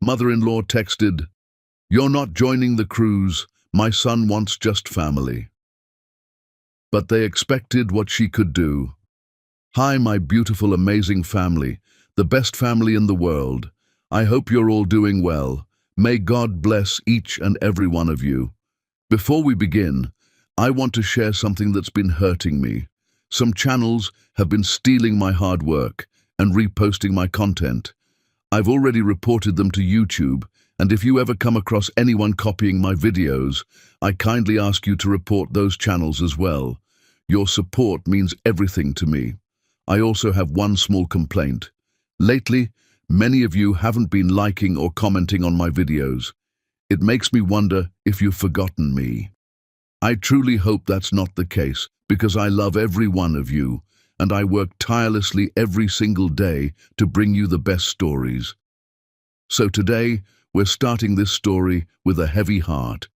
Mother-in-law texted, "You're not joining the cruise. My son wants just family." But they expected what she could do. "Hi, my beautiful, amazing family, the best family in the world. I hope you're all doing well. May God bless each and every one of you. Before we begin, I want to share something that's been hurting me. Some channels have been stealing my hard work and reposting my content. I've already reported them to YouTube, and if you ever come across anyone copying my videos, I kindly ask you to report those channels as well. Your support means everything to me. I also have one small complaint. Lately, many of you haven't been liking or commenting on my videos. It makes me wonder if you've forgotten me. I truly hope that's not the case, because I love every one of you, and I work tirelessly every single day to bring you the best stories. So today, we're starting this story with a heavy heart.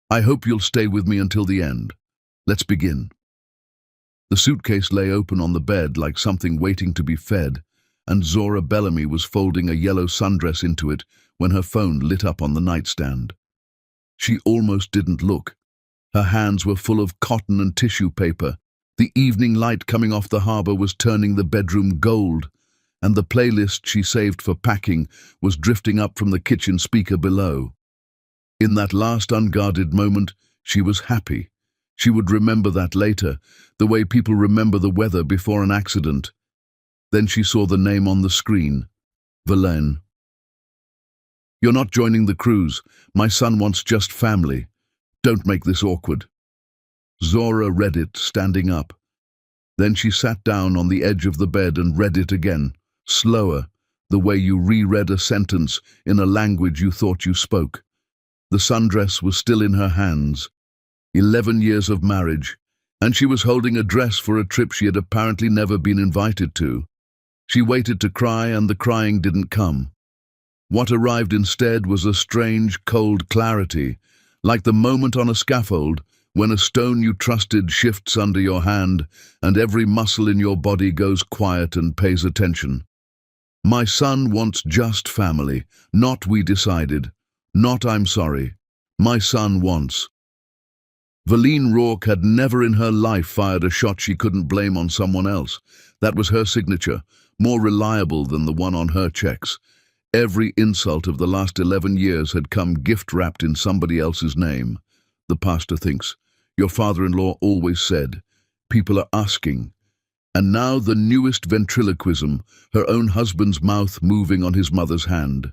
I hope you'll stay with me until the end. Let's begin. The suitcase lay open on the bed like something waiting to be fed, and Zora Bellamy was folding a yellow sundress into it when her phone lit up on the nightstand. She almost didn't look. Her hands were full of cotton and tissue paper. The evening light coming off the harbor was turning the bedroom gold, and the playlist she saved for packing was drifting up from the kitchen speaker below. In that last unguarded moment, she was happy. She would remember that later, the way people remember the weather before an accident. Then she saw the name on the screen, Verlaine. "You're not joining the cruise. My son wants just family. Don't make this awkward." Zora read it, standing up. Then she sat down on the edge of the bed and read it again, slower, the way you reread a sentence in a language you thought you spoke. The sundress was still in her hands. 11 years of marriage, and she was holding a dress for a trip she had apparently never been invited to. She waited to cry, and the crying didn't come. What arrived instead was a strange, cold clarity, like the moment on a scaffold when a stone you trusted shifts under your hand and every muscle in your body goes quiet and pays attention. "My son wants just family, not we decided, not I'm sorry. My son wants." Verlaine Rourke had never in her life fired a shot she couldn't blame on someone else. That was her signature, more reliable than the one on her checks. Every insult of the last 11 years had come gift-wrapped in somebody else's name. The pastor thinks, your father-in-law always said, people are asking. And now the newest ventriloquism, her own husband's mouth moving on his mother's hand.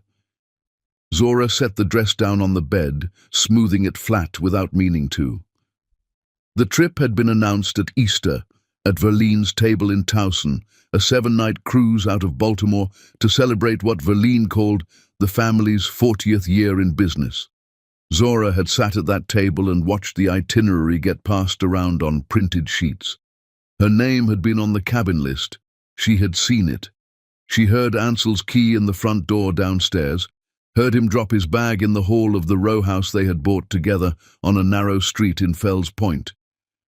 Zora set the dress down on the bed, smoothing it flat without meaning to. The trip had been announced at Easter, at Verlaine's table in Towson, a 7-night cruise out of Baltimore to celebrate what Verlaine called the family's 40th year in business. Zora had sat at that table and watched the itinerary get passed around on printed sheets. Her name had been on the cabin list. She had seen it. She heard Ansel's key in the front door downstairs, heard him drop his bag in the hall of the row house they had bought together on a narrow street in Fells Point.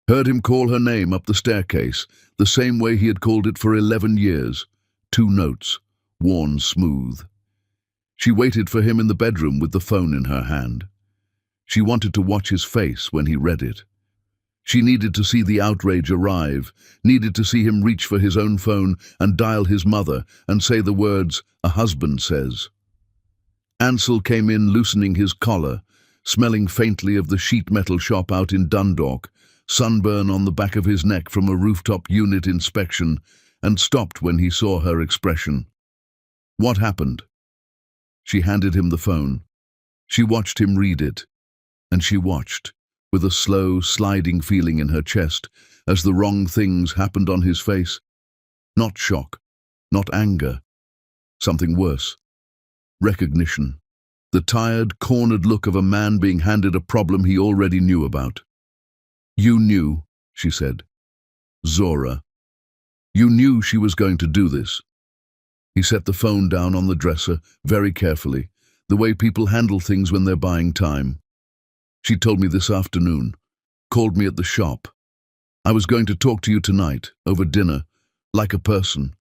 Heard him call her name up the staircase, the same way he had called it for 11 years. 2 notes, worn smooth. She waited for him in the bedroom with the phone in her hand. She wanted to watch his face when he read it. She needed to see the outrage arrive, needed to see him reach for his own phone and dial his mother and say the words, "A husband says." Ansel came in loosening his collar, smelling faintly of the sheet metal shop out in Dundalk, sunburn on the back of his neck from a rooftop unit inspection, and stopped when he saw her expression. "What happened?" She handed him the phone. She watched him read it, and she watched, with a slow, sliding feeling in her chest, as the wrong things happened on his face. Not shock, not anger. Something worse. Recognition. The tired, cornered look of a man being handed a problem he already knew about. "You knew," she said. "Zora. You knew she was going to do this." He set the phone down on the dresser, very carefully, the way people handle things when they're buying time. "She told me this afternoon. Called me at the shop. I was going to talk to you tonight, over dinner, like a person.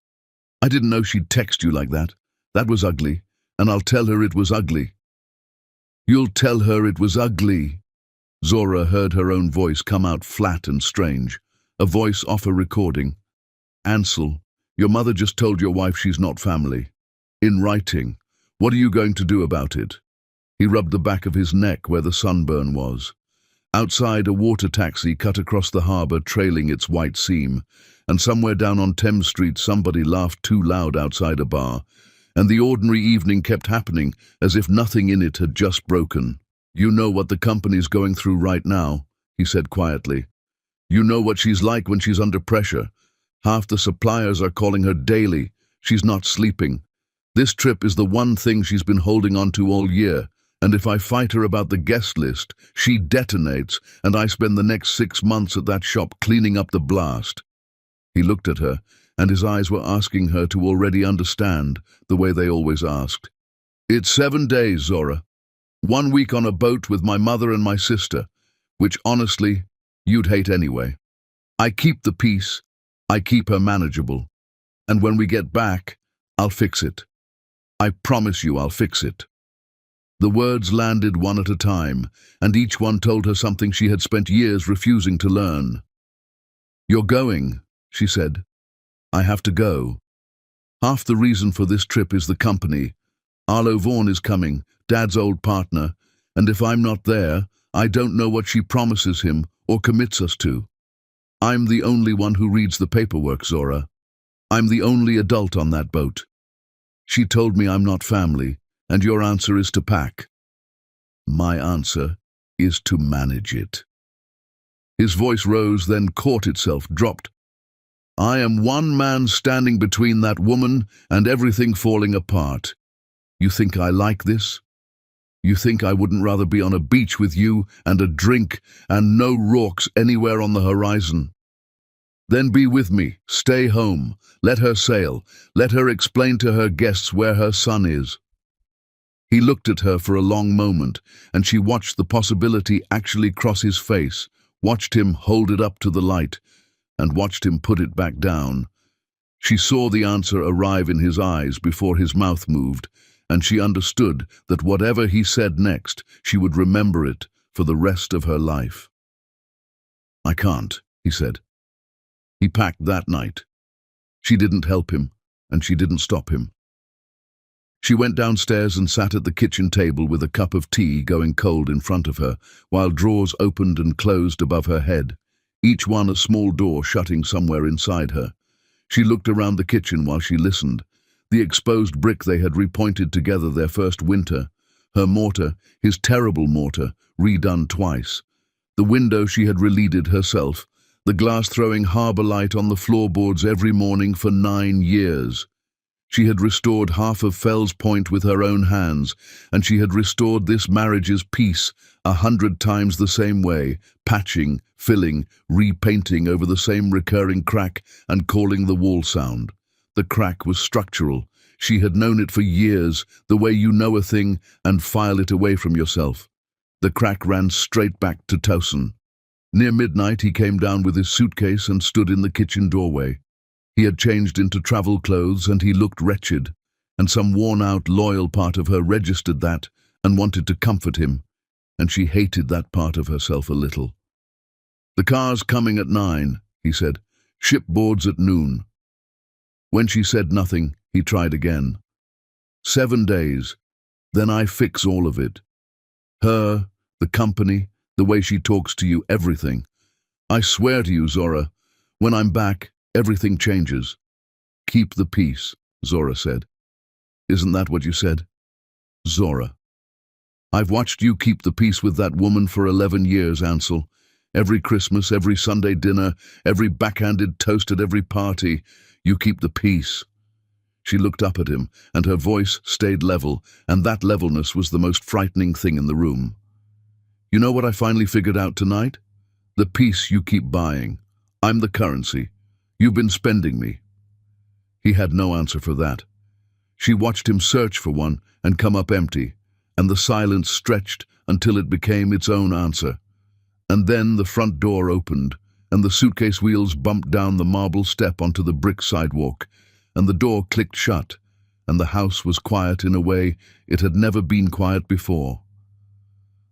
I didn't know she'd text you like that. That was ugly. and I'll tell her it was ugly. You'll tell her it was ugly. Zora heard her own voice come out flat and strange, a voice off a recording. Ansel, your mother just told your wife she's not family. In writing. What are you going to do about it? He rubbed the back of his neck where the sunburn was. Outside, a water taxi cut across the harbour, trailing its white seam, and somewhere down on Thames Street somebody laughed too loud outside a bar, and the ordinary evening kept happening as if nothing in it had just broken. You know what the company's going through right now, he said quietly. You know what she's like when she's under pressure. Half the suppliers are calling her daily. She's not sleeping. This trip is the one thing she's been holding on to all year, and if I fight her about the guest list, she detonates, and I spend the next 6 months at that shop cleaning up the blast. He looked at her, and his eyes were asking her to already understand, the way they always asked. It's 7 days, Zora. 1 week on a boat with my mother and my sister, which honestly, you'd hate anyway. I keep the peace, I keep her manageable, and when we get back, I'll fix it. I promise you I'll fix it. The words landed one at a time, and each one told her something she had spent years refusing to learn. You're going, she said. I have to go. Half the reason for this trip is the company. Arlo Vaughan is coming, Dad's old partner, and if I'm not there, I don't know what she promises him or commits us to. I'm the only one who reads the paperwork, Zora. I'm the only adult on that boat. She told me I'm not family, and your answer is to pack. My answer is to manage it. His voice rose, then caught itself, dropped. I am one man standing between that woman and everything falling apart. You think I like this? You think I wouldn't rather be on a beach with you and a drink and no rorks anywhere on the horizon? Then be with me, stay home, let her sail, let her explain to her guests where her son is. He looked at her for a long moment, and she watched the possibility actually cross his face, watched him hold it up to the light, and watched him put it back down. She saw the answer arrive in his eyes before his mouth moved, and she understood that whatever he said next, she would remember it for the rest of her life. I can't, he said. He packed that night. She didn't help him, and she didn't stop him. She went downstairs and sat at the kitchen table with a cup of tea going cold in front of her, while drawers opened and closed above her head, each one a small door shutting somewhere inside her. She looked around the kitchen while she listened. The exposed brick they had repointed together their first winter, her mortar, his terrible mortar, redone twice. The window she had releaded herself, the glass throwing harbour light on the floorboards every morning for 9 years. She had restored half of Fell's Point with her own hands, and she had restored this marriage's peace 100 times the same way, patching, filling, repainting over the same recurring crack and calling the wall sound. The crack was structural. She had known it for years, the way you know a thing and file it away from yourself. The crack ran straight back to Towson. Near midnight he came down with his suitcase and stood in the kitchen doorway. He had changed into travel clothes and he looked wretched, and some worn-out, loyal part of her registered that and wanted to comfort him, and she hated that part of herself a little. The car's coming at 9, he said. Shipboard's at noon. When she said nothing, he tried again. 7 days, then I fix all of it. Her, the company, the way she talks to you, everything. I swear to you, Zora, when I'm back, everything changes. Keep the peace, Zora said. Isn't that what you said? Zora. I've watched you keep the peace with that woman for 11 years, Ansel. Every Christmas, every Sunday dinner, every backhanded toast at every party, you keep the peace. She looked up at him, and her voice stayed level, and that levelness was the most frightening thing in the room. You know what I finally figured out tonight? The peace you keep buying. I'm the currency. You've been spending me. He had no answer for that. She watched him search for one and come up empty, and the silence stretched until it became its own answer. And then the front door opened, and the suitcase wheels bumped down the marble step onto the brick sidewalk, and the door clicked shut, and the house was quiet in a way it had never been quiet before.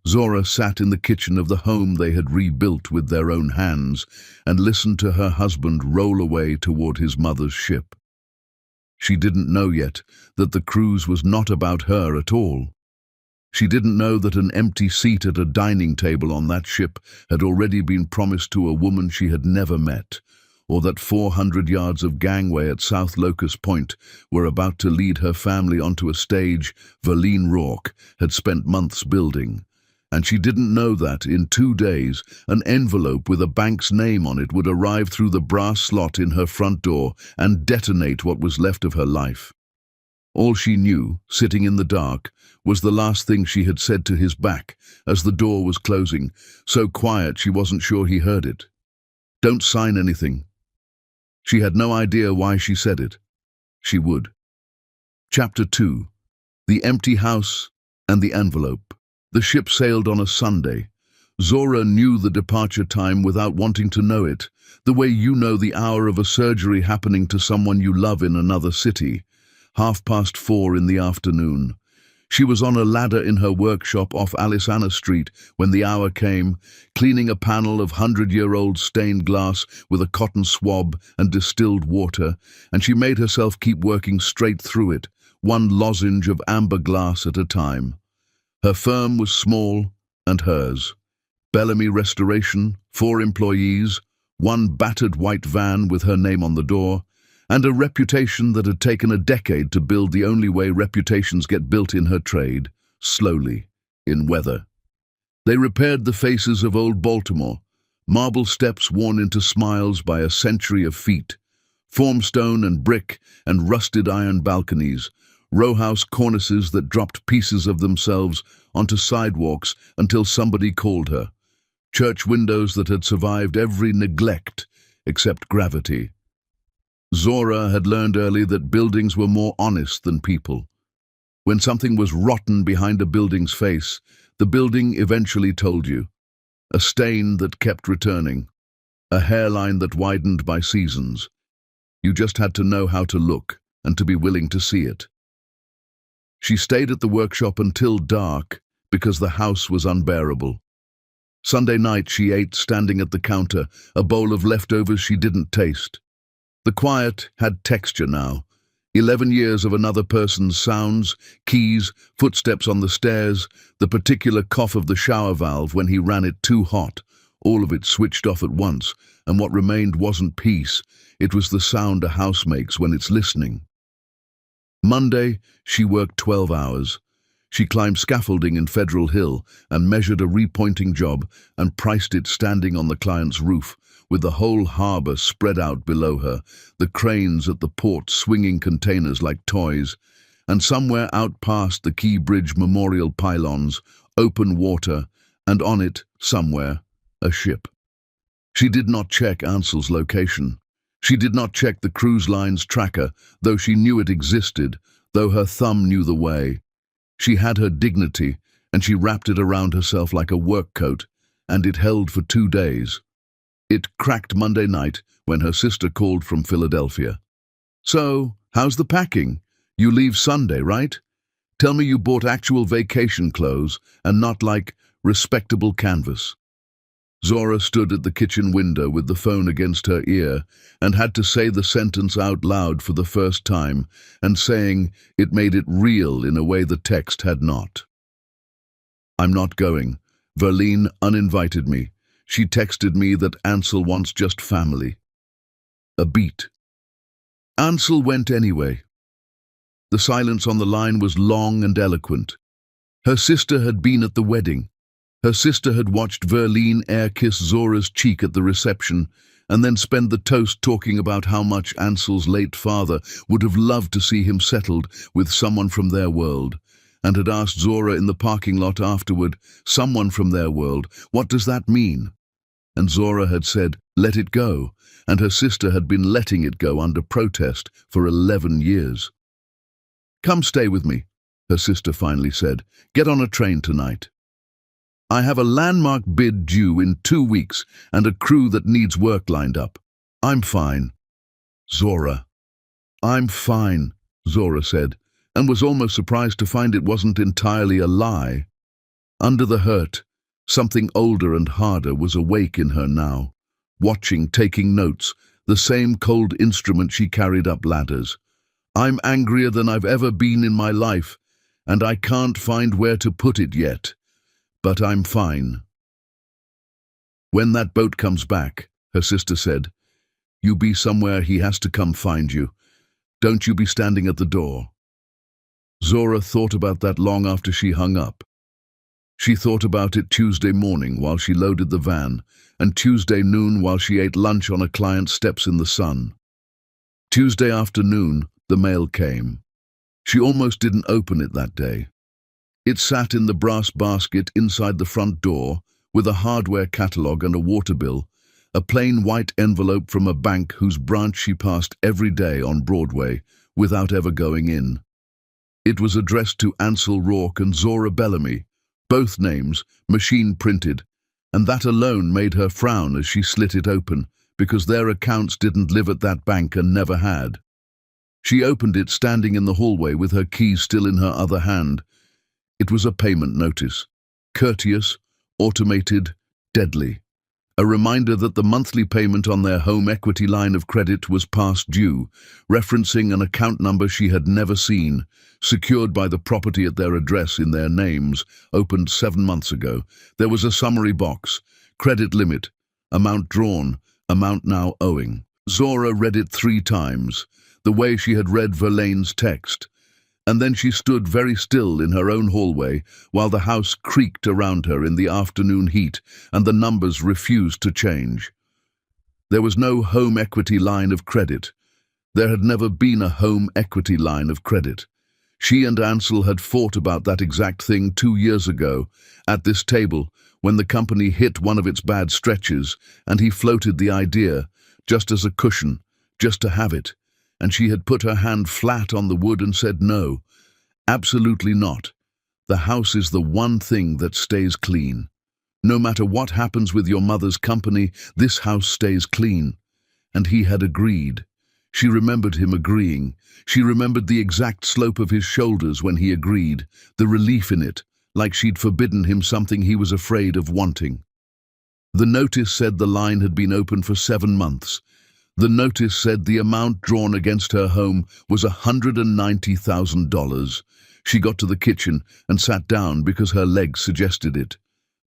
Zora sat in the kitchen of the home they had rebuilt with their own hands and listened to her husband roll away toward his mother's ship. She didn't know yet that the cruise was not about her at all. She didn't know that an empty seat at a dining table on that ship had already been promised to a woman she had never met, or that 400 yards of gangway at South Locust Point were about to lead her family onto a stage Verlene Rourke had spent months building. And she didn't know that, in 2 days, an envelope with a bank's name on it would arrive through the brass slot in her front door and detonate what was left of her life. All she knew, sitting in the dark, was the last thing she had said to his back as the door was closing, so quiet she wasn't sure he heard it. "Don't sign anything." She had no idea why she said it. She would. Chapter 2. The Empty House and the Envelope. The ship sailed on a Sunday. Zora knew the departure time without wanting to know it, the way you know the hour of a surgery happening to someone you love in another city. 4:30 in the afternoon. She was on a ladder in her workshop off Alisana Street when the hour came, cleaning a panel of 100-year-old stained glass with a cotton swab and distilled water, and she made herself keep working straight through it, one lozenge of amber glass at a time. Her firm was small and hers. Bellamy Restoration, 4 employees, one battered white van with her name on the door, and a reputation that had taken a decade to build the only way reputations get built in her trade, slowly, in weather. They repaired the faces of old Baltimore, marble steps worn into smiles by a century of feet, formstone and brick and rusted iron balconies, rowhouse cornices that dropped pieces of themselves onto sidewalks until somebody called her, church windows that had survived every neglect except gravity. Zora had learned early that buildings were more honest than people. When something was rotten behind a building's face, the building eventually told you. A stain that kept returning, a hairline that widened by seasons. You just had to know how to look and to be willing to see it. She stayed at the workshop until dark because the house was unbearable. Sunday night she ate standing at the counter, a bowl of leftovers she didn't taste. The quiet had texture now. 11 years of another person's sounds, keys, footsteps on the stairs, the particular cough of the shower valve when he ran it too hot, all of it switched off at once, and what remained wasn't peace, it was the sound a house makes when it's listening. Monday, she worked 12 hours. She climbed scaffolding in Federal Hill and measured a repointing job and priced it standing on the client's roof, with the whole harbor spread out below her, the cranes at the port swinging containers like toys, and somewhere out past the Key Bridge memorial pylons, open water, and on it, somewhere, a ship. She did not check Ansel's location. She did not check the cruise line's tracker, though she knew it existed, though her thumb knew the way. She had her dignity, and she wrapped it around herself like a work coat, and it held for 2 days. It cracked Monday night when her sister called from Philadelphia. "So, how's the packing? You leave Sunday, right? Tell me you bought actual vacation clothes and not like respectable canvas." Zora stood at the kitchen window with the phone against her ear and had to say the sentence out loud for the first time, and saying it made it real in a way the text had not. "I'm not going. Verlene uninvited me. She texted me that Ansel wants just family." A beat. Ansel went anyway. The silence on the line was long and eloquent. Her sister had been at the wedding. Her sister had watched Verlene air-kiss Zora's cheek at the reception and then spend the toast talking about how much Ansel's late father would have loved to see him settled with someone from their world, and had asked Zora in the parking lot afterward, "Someone from their world, what does that mean?" And Zora had said, "Let it go," and her sister had been letting it go under protest for 11 years. "Come stay with me," her sister finally said. "Get on a train tonight. I have a landmark bid due in 2 weeks and a crew that needs work lined up. I'm fine." "Zora." "I'm fine," Zora said. and was almost surprised to find it wasn't entirely a lie. Under the hurt, something older and harder was awake in her now, watching, taking notes, the same cold instrument she carried up ladders. I'm angrier than I've ever been in my life, and I can't find where to put it yet. But I'm fine. When that boat comes back, her sister said, you be somewhere he has to come find you. Don't you be standing at the door. Zora thought about that long after she hung up. She thought about it Tuesday morning while she loaded the van, and Tuesday noon while she ate lunch on a client's steps in the sun. Tuesday afternoon, the mail came. She almost didn't open it that day. It sat in the brass basket inside the front door, with a hardware catalogue and a water bill, a plain white envelope from a bank whose branch she passed every day on Broadway, without ever going in. It was addressed to Ansel Rourke and Zora Bellamy, both names machine-printed, and that alone made her frown as she slit it open, because their accounts didn't live at that bank and never had. She opened it standing in the hallway with her keys still in her other hand. It was a payment notice. Courteous, automated, deadly. A reminder that the monthly payment on their home equity line of credit was past due, referencing an account number she had never seen, secured by the property at their address in their names, opened 7 months ago. There was a summary box, credit limit, amount drawn, amount now owing. Zora read it 3 times, the way she had read Verlaine's text, and then she stood very still in her own hallway while the house creaked around her in the afternoon heat and the numbers refused to change. There was no home equity line of credit. There had never been a home equity line of credit. She and Ansel had fought about that exact thing 2 years ago, at this table, when the company hit one of its bad stretches, and he floated the idea, just as a cushion, just to have it, and she had put her hand flat on the wood and said no, absolutely not. The house is the one thing that stays clean. No matter what happens with your mother's company, this house stays clean. And he had agreed. She remembered him agreeing. She remembered the exact slope of his shoulders when he agreed, the relief in it, like she'd forbidden him something he was afraid of wanting. The notice said the line had been open for 7 months. The notice said the amount drawn against her home was $190,000. She got to the kitchen and sat down because her legs suggested it.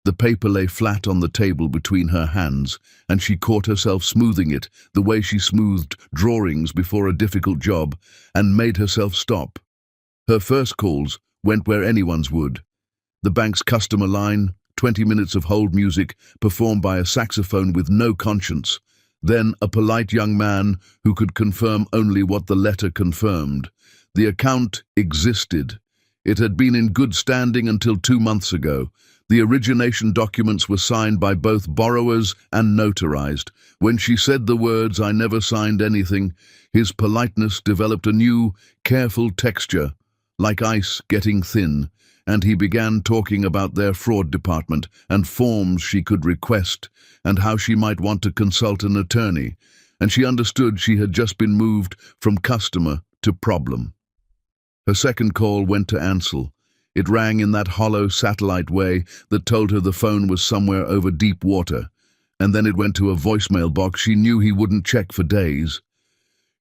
The paper lay flat on the table between her hands, and she caught herself smoothing it the way she smoothed drawings before a difficult job, and made herself stop. Her first calls went where anyone's would. The bank's customer line, 20 minutes of hold music performed by a saxophone with no conscience. Then a polite young man who could confirm only what the letter confirmed. The account existed. It had been in good standing until 2 months ago. The origination documents were signed by both borrowers and notarized. When she said the words, "I never signed anything," his politeness developed a new, careful texture, like ice getting thin, and he began talking about their fraud department and forms she could request, and how she might want to consult an attorney, and she understood she had just been moved from customer to problem. Her second call went to Ansel. It rang in that hollow satellite way that told her the phone was somewhere over deep water, and then it went to a voicemail box she knew he wouldn't check for days.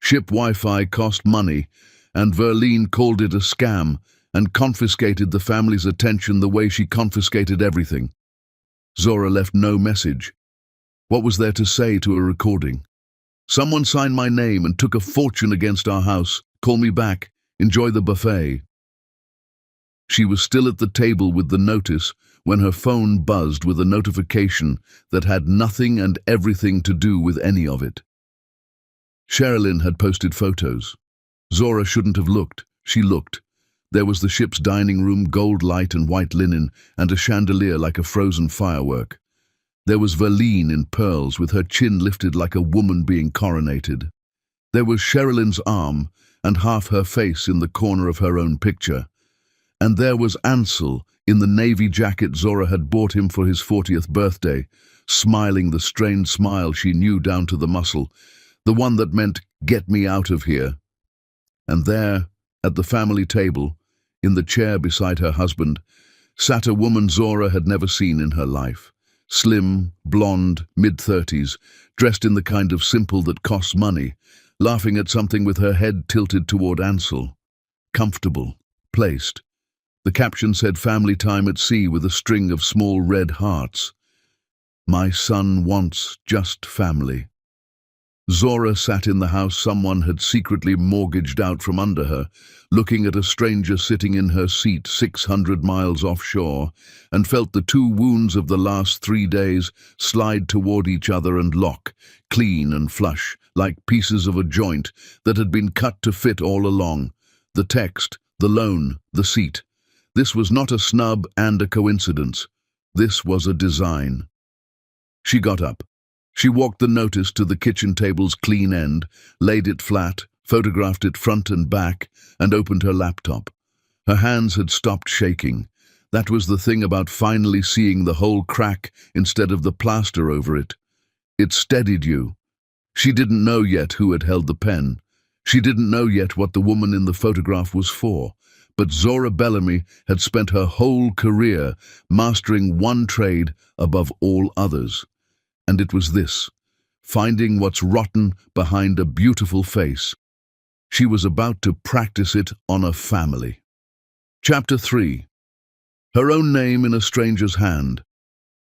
Ship Wi-Fi cost money, and Verlaine called it a scam and confiscated the family's attention the way she confiscated everything. Zora left no message. What was there to say to a recording? "Someone signed my name and took a fortune against our house. Call me back. Enjoy the buffet." She was still at the table with the notice when her phone buzzed with a notification that had nothing and everything to do with any of it. Sherilyn had posted photos. Zora shouldn't have looked. She looked. There was the ship's dining room, gold light and white linen, and a chandelier like a frozen firework. There was Verlaine in pearls with her chin lifted like a woman being coronated. There was Sherilyn's arm and half her face in the corner of her own picture. And there was Ansel in the navy jacket Zora had bought him for his 40th birthday, smiling the strained smile she knew down to the muscle, the one that meant, "Get me out of here." And there, At the family table, in the chair beside her husband, sat a woman Zora had never seen in her life. Slim, blonde, mid-30s, dressed in the kind of simple that costs money, laughing at something with her head tilted toward Ansel. Comfortable, placed. The caption said family time at sea with a string of small red hearts. My son wants just family. Zora sat in the house someone had secretly mortgaged out from under her, looking at a stranger sitting in her seat 600 miles offshore, and felt the two wounds of the last 3 days slide toward each other and lock, clean and flush, like pieces of a joint that had been cut to fit all along. The text, the loan, the seat. This was not a snub and a coincidence. This was a design. She got up. She walked the notice to the kitchen table's clean end, laid it flat, photographed it front and back, and opened her laptop. Her hands had stopped shaking. That was the thing about finally seeing the whole crack instead of the plaster over it. It steadied you. She didn't know yet who had held the pen. She didn't know yet what the woman in the photograph was for. But Zora Bellamy had spent her whole career mastering one trade above all others. And it was this, finding what's rotten behind a beautiful face. She was about to practice it on a family. Chapter 3. Her own name in a stranger's hand.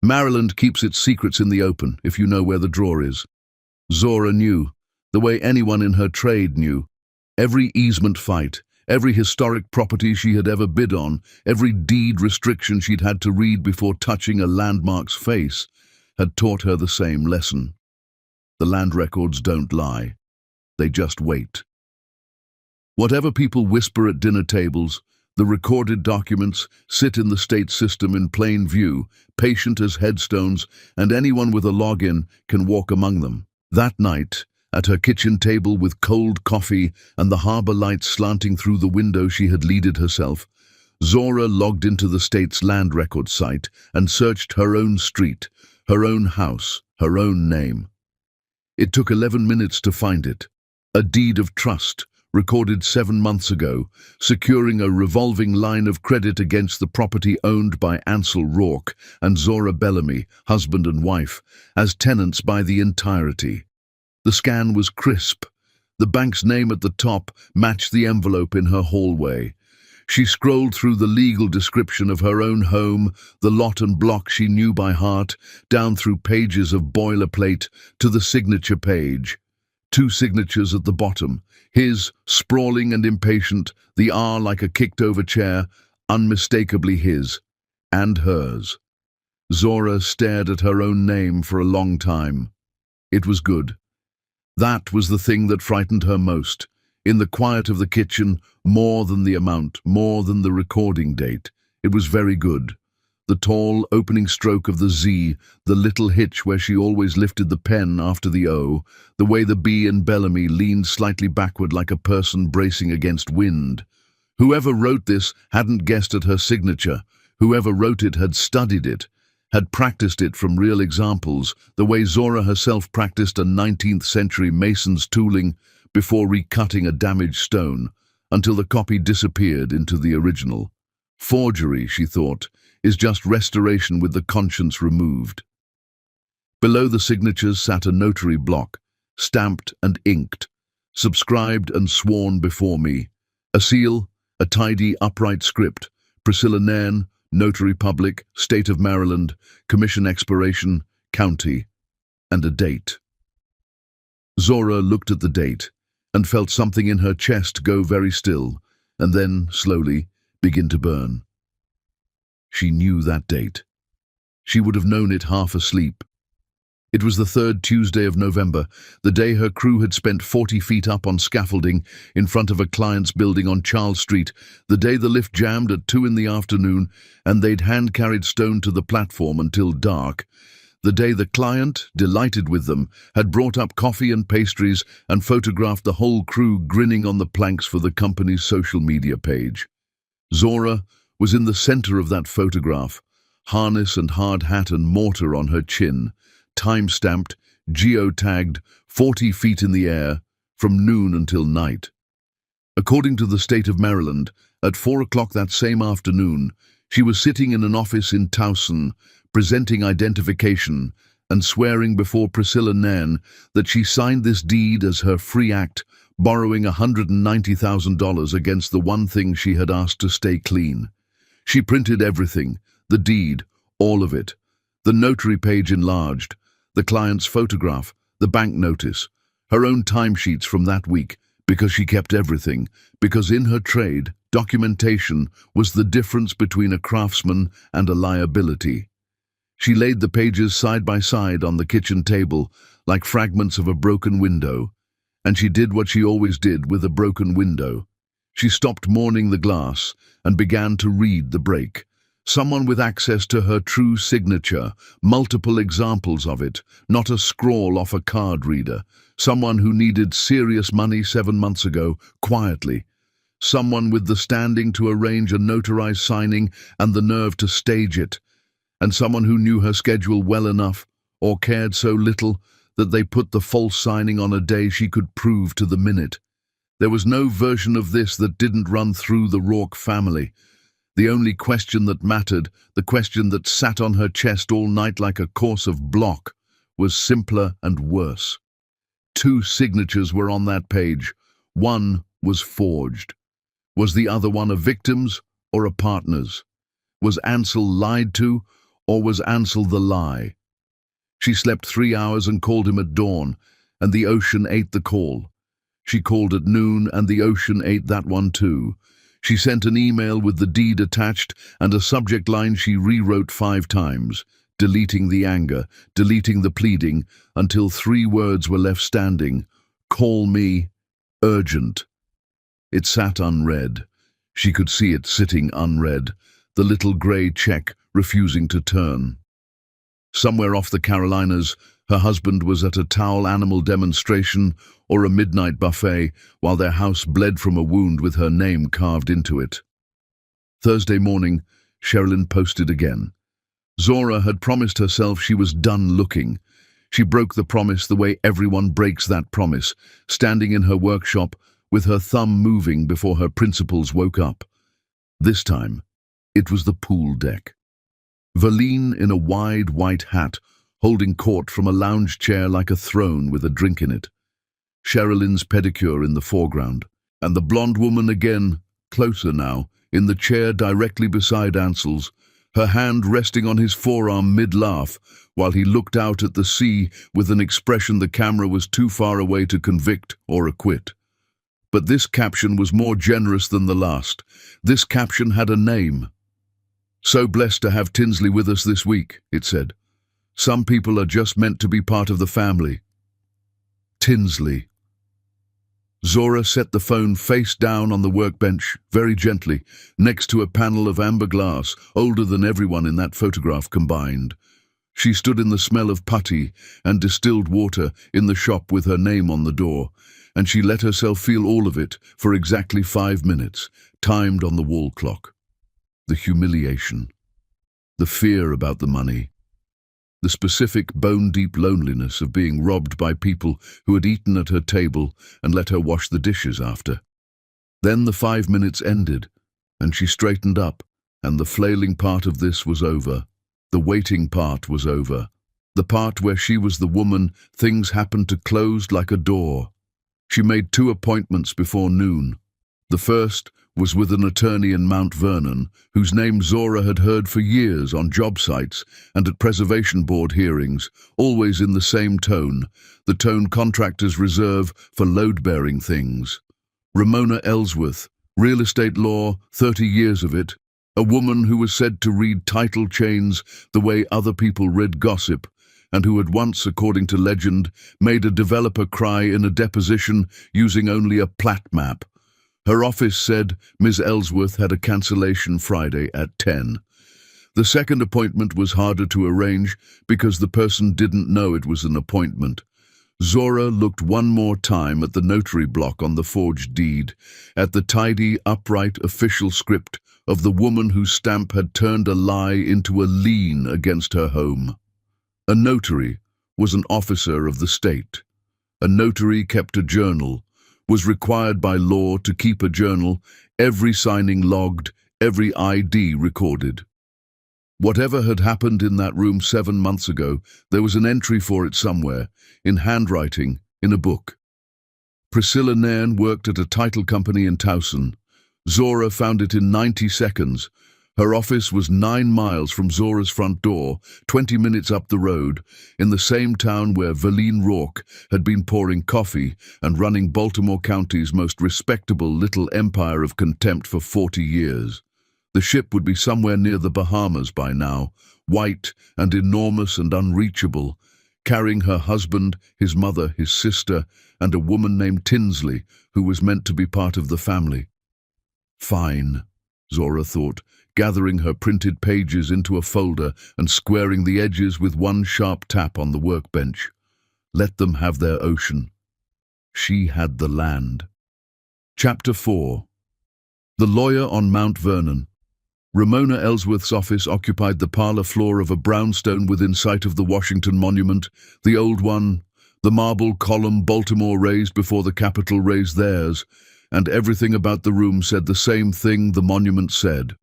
Maryland keeps its secrets in the open, if you know where the drawer is. Zora knew, the way anyone in her trade knew. Every easement fight, every historic property she had ever bid on, every deed restriction she'd had to read before touching a landmark's face, had taught her the same lesson. The land records don't lie. They just wait. Whatever people whisper at dinner tables, the recorded documents sit in the state system in plain view, patient as headstones, and anyone with a login can walk among them. That night, at her kitchen table with cold coffee and the harbor lights slanting through the window she had leaded herself, Zora logged into the state's land record site and searched her own street, her own house, her own name. It took 11 minutes to find it. A deed of trust, recorded 7 months ago, securing a revolving line of credit against the property owned by Ansel Rourke and Zora Bellamy, husband and wife, as tenants by the entirety. The scan was crisp. The bank's name at the top matched the envelope in her hallway. She scrolled through the legal description of her own home, the lot and block she knew by heart, down through pages of boilerplate to the signature page. 2 signatures at the bottom, his, sprawling and impatient, the R like a kicked-over chair, unmistakably his, and hers. Zora stared at her own name for a long time. It was good. That was the thing that frightened her most. In the quiet of the kitchen, more than the amount, more than the recording date, it was very good. The tall, opening stroke of the Z, the little hitch where she always lifted the pen after the O, the way the B in Bellamy leaned slightly backward like a person bracing against wind. Whoever wrote this hadn't guessed at her signature. Whoever wrote it had studied it, had practiced it from real examples, the way Zora herself practiced a 19th century mason's tooling before recutting a damaged stone, until the copy disappeared into the original. Forgery, she thought, is just restoration with the conscience removed. Below the signatures sat a notary block, stamped and inked, subscribed and sworn before me. A seal, a tidy, upright script, Priscilla Nairn, Notary Public, State of Maryland, Commission Expiration, County, and a date. Zora looked at the date and felt something in her chest go very still, and then, slowly, begin to burn. She knew that date. She would have known it half asleep. It was the 3rd Tuesday of November, the day her crew had spent 40 feet up on scaffolding in front of a client's building on Charles Street, the day the lift jammed at 2 in the afternoon and they'd hand-carried stone to the platform until dark, the day the client, delighted with them, had brought up coffee and pastries and photographed the whole crew grinning on the planks for the company's social media page. Zora was in the center of that photograph, harness and hard hat and mortar on her chin, time-stamped, geotagged, 40 feet in the air, from noon until night. According to the state of Maryland, at 4 o'clock that same afternoon, she was sitting in an office in Towson, presenting identification and swearing before Priscilla Nairn that she signed this deed as her free act, borrowing $190,000 against the one thing she had asked to stay clean. She printed everything, the deed, all of it, the notary page enlarged, the client's photograph, the bank notice, her own timesheets from that week, because she kept everything, because in her trade, documentation was the difference between a craftsman and a liability. She laid the pages side by side on the kitchen table, like fragments of a broken window, and she did what she always did with a broken window. She stopped mourning the glass and began to read the break. Someone with access to her true signature, multiple examples of it, not a scrawl off a card reader. Someone who needed serious money 7 months ago, quietly. Someone with the standing to arrange a notarized signing and the nerve to stage it. And someone who knew her schedule well enough, or cared so little, that they put the false signing on a day she could prove to the minute. There was no version of this that didn't run through the Rourke family. The only question that mattered, the question that sat on her chest all night like a course of block, was simpler and worse. 2 signatures were on that page. One was forged. Was the other one a victim's or a partner's? Was Ansel lied to, or was Ansel the lie? She slept 3 hours and called him at dawn, and the ocean ate the call. She called at noon, and the ocean ate that one too. She sent an email with the deed attached and a subject line she rewrote 5 times, deleting the anger, deleting the pleading, until 3 words were left standing. Call me, urgent. It sat unread. She could see it sitting unread, the little grey check refusing to turn. Somewhere off the Carolinas, her husband was at a towel animal demonstration or a midnight buffet while their house bled from a wound with her name carved into it. Thursday morning, Sherilyn posted again. Zora had promised herself she was done looking. She broke the promise the way everyone breaks that promise, standing in her workshop with her thumb moving before her principals woke up. This time, it was the pool deck. Verline in a wide white hat, holding court from a lounge chair like a throne with a drink in it. Sherilyn's pedicure in the foreground, and the blonde woman again, closer now, in the chair directly beside Ansel's, her hand resting on his forearm mid-laugh, while he looked out at the sea with an expression the camera was too far away to convict or acquit. But this caption was more generous than the last. This caption had a name. "So blessed to have Tinsley with us this week," it said. "Some people are just meant to be part of the family." Tinsley. Zora set the phone face down on the workbench, very gently, next to a panel of amber glass, older than everyone in that photograph combined. She stood in the smell of putty and distilled water in the shop with her name on the door, and she let herself feel all of it for exactly 5 minutes, timed on the wall clock. The humiliation, the fear about the money, the specific bone-deep loneliness of being robbed by people who had eaten at her table and let her wash the dishes after. Then the 5 minutes ended, and she straightened up, and the flailing part of this was over. The waiting part was over. The part where she was the woman things happened to closed like a door. She made 2 appointments before noon. The first was with an attorney in Mount Vernon, whose name Zora had heard for years on job sites and at preservation board hearings, always in the same tone, the tone contractors reserve for load-bearing things. Ramona Ellsworth, real estate law, 30 years of it, a woman who was said to read title chains the way other people read gossip, and who had once, according to legend, made a developer cry in a deposition using only a plat map. Her office said Ms. Ellsworth had a cancellation Friday at 10. The second appointment was harder to arrange because the person didn't know it was an appointment. Zora looked one more time at the notary block on the forged deed, at the tidy, upright official script of the woman whose stamp had turned a lie into a lien against her home. A notary was an officer of the state. A notary kept a journal, was required by law to keep a journal, every signing logged, every ID recorded. Whatever had happened in that room 7 months ago, there was an entry for it somewhere, in handwriting, in a book. Priscilla Nairn worked at a title company in Towson. Zora found it in 90 seconds. Her office was 9 miles from Zora's front door, 20 minutes up the road, in the same town where Verlene Rourke had been pouring coffee and running Baltimore County's most respectable little empire of contempt for 40 years. The ship would be somewhere near the Bahamas by now, white and enormous and unreachable, carrying her husband, his mother, his sister, and a woman named Tinsley, who was meant to be part of the family. Fine, Zora thought, gathering her printed pages into a folder and squaring the edges with one sharp tap on the workbench. Let them have their ocean. She had the land. Chapter 4. The Lawyer on Mount Vernon. Ramona Ellsworth's office occupied the parlor floor of a brownstone within sight of the Washington Monument, the old one, the marble column Baltimore raised before the Capitol raised theirs, and everything about the room said the same thing the monument said.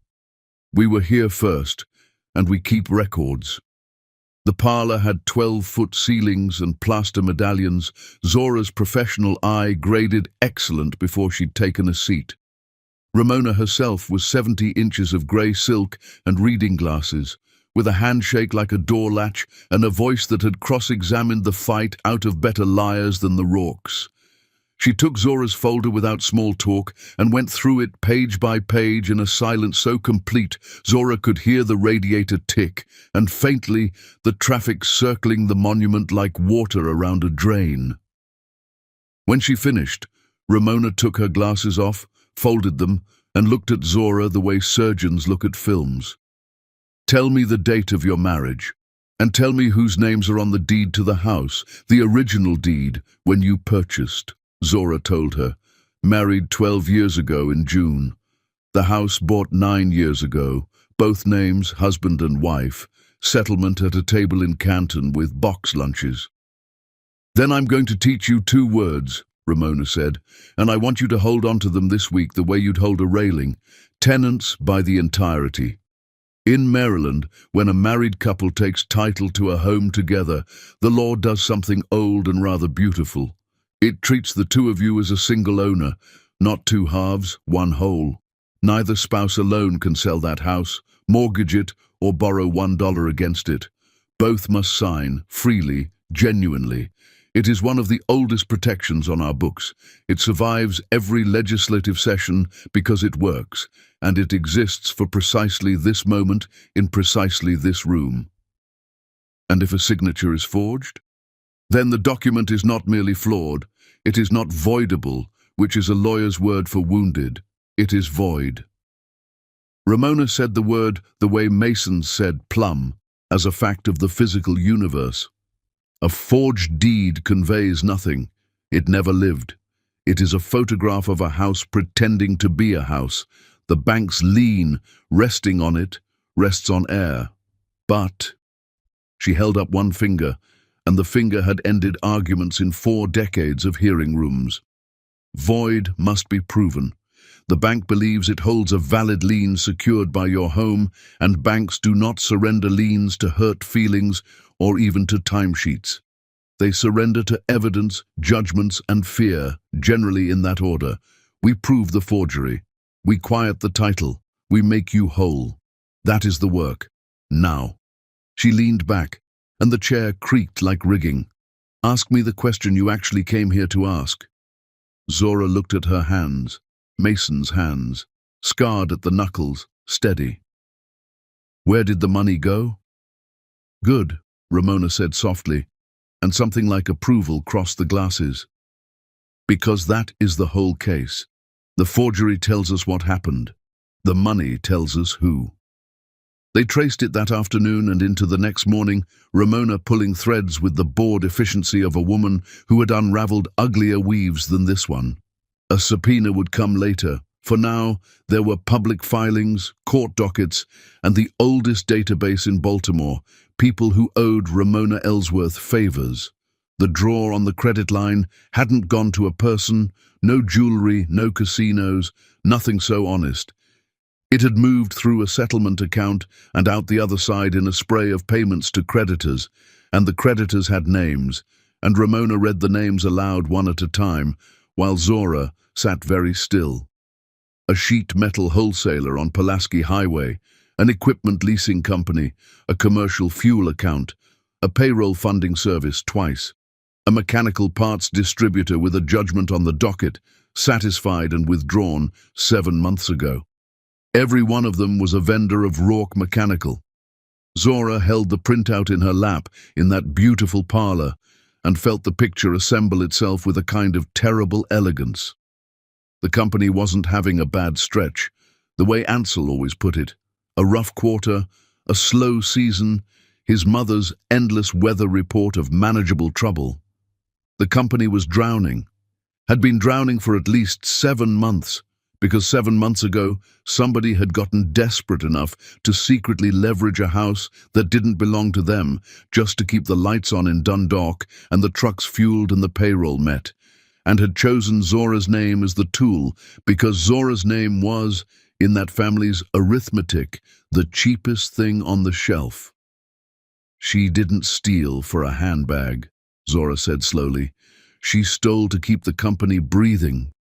We were here first, and we keep records. The parlor had 12-foot ceilings and plaster medallions. Zora's professional eye graded excellent before she'd taken a seat. Ramona herself was 70 inches of grey silk and reading glasses, with a handshake like a door latch and a voice that had cross-examined the fight out of better liars than the Rourkes. She took Zora's folder without small talk and went through it page by page in a silence so complete Zora could hear the radiator tick and faintly the traffic circling the monument like water around a drain. When she finished, Ramona took her glasses off, folded them, and looked at Zora the way surgeons look at films. Tell me the date of your marriage, and tell me whose names are on the deed to the house, the original deed, when you purchased. Zora told her. Married 12 years ago in June. The house bought 9 years ago, both names, husband and wife, settlement at a table in Canton with box lunches. Then I'm going to teach you 2 words, Ramona said, and I want you to hold on to them this week the way you'd hold a railing. Tenants by the entirety. In Maryland, when a married couple takes title to a home together, the law does something old and rather beautiful. It treats the 2 of you as a single owner, not 2 halves, 1 whole. Neither spouse alone can sell that house, mortgage it, or borrow $1 against it. Both must sign, freely, genuinely. It is one of the oldest protections on our books. It survives every legislative session because it works, and it exists for precisely this moment in precisely this room. And if a signature is forged? Then the document is not merely flawed, it is not voidable, which is a lawyer's word for wounded. It is void. Ramona said the word the way Masons said plumb, as a fact of the physical universe. A forged deed conveys nothing. It never lived. It is a photograph of a house pretending to be a house. The bank's lien, resting on it, rests on air. But she held up one finger, and the finger had ended arguments in 4 decades of hearing rooms. Void must be proven. The bank believes it holds a valid lien secured by your home, and banks do not surrender liens to hurt feelings or even to timesheets. They surrender to evidence, judgments, and fear, generally in that order. We prove the forgery. We quiet the title. We make you whole. That is the work. Now. She leaned back, and the chair creaked like rigging. Ask me the question you actually came here to ask. Zora looked at her hands, Mason's hands, scarred at the knuckles, steady. Where did the money go? Good, Ramona said softly, and something like approval crossed the glasses. Because that is the whole case. The forgery tells us what happened. The money tells us who. They traced it that afternoon and into the next morning, Ramona pulling threads with the bored efficiency of a woman who had unraveled uglier weaves than this one. A subpoena would come later. For now, there were public filings, court dockets, and the oldest database in Baltimore, people who owed Ramona Ellsworth favors. The draw on the credit line hadn't gone to a person, no jewelry, no casinos, nothing so honest. It had moved through a settlement account and out the other side in a spray of payments to creditors, and the creditors had names, and Ramona read the names aloud one at a time, while Zora sat very still. A sheet metal wholesaler on Pulaski Highway, an equipment leasing company, a commercial fuel account, a payroll funding service twice, a mechanical parts distributor with a judgment on the docket, satisfied and withdrawn 7 months ago. Every one of them was a vendor of Rourke Mechanical. Zora held the printout in her lap in that beautiful parlor and felt the picture assemble itself with a kind of terrible elegance. The company wasn't having a bad stretch, the way Ansel always put it. A rough quarter, a slow season, his mother's endless weather report of manageable trouble. The company was drowning, had been drowning for at least 7 months, because 7 months ago, somebody had gotten desperate enough to secretly leverage a house that didn't belong to them just to keep the lights on in Dundalk and the trucks fueled and the payroll met, and had chosen Zora's name as the tool because Zora's name was, in that family's arithmetic, the cheapest thing on the shelf. She didn't steal for a handbag, Zora said slowly. She stole to keep the company breathing.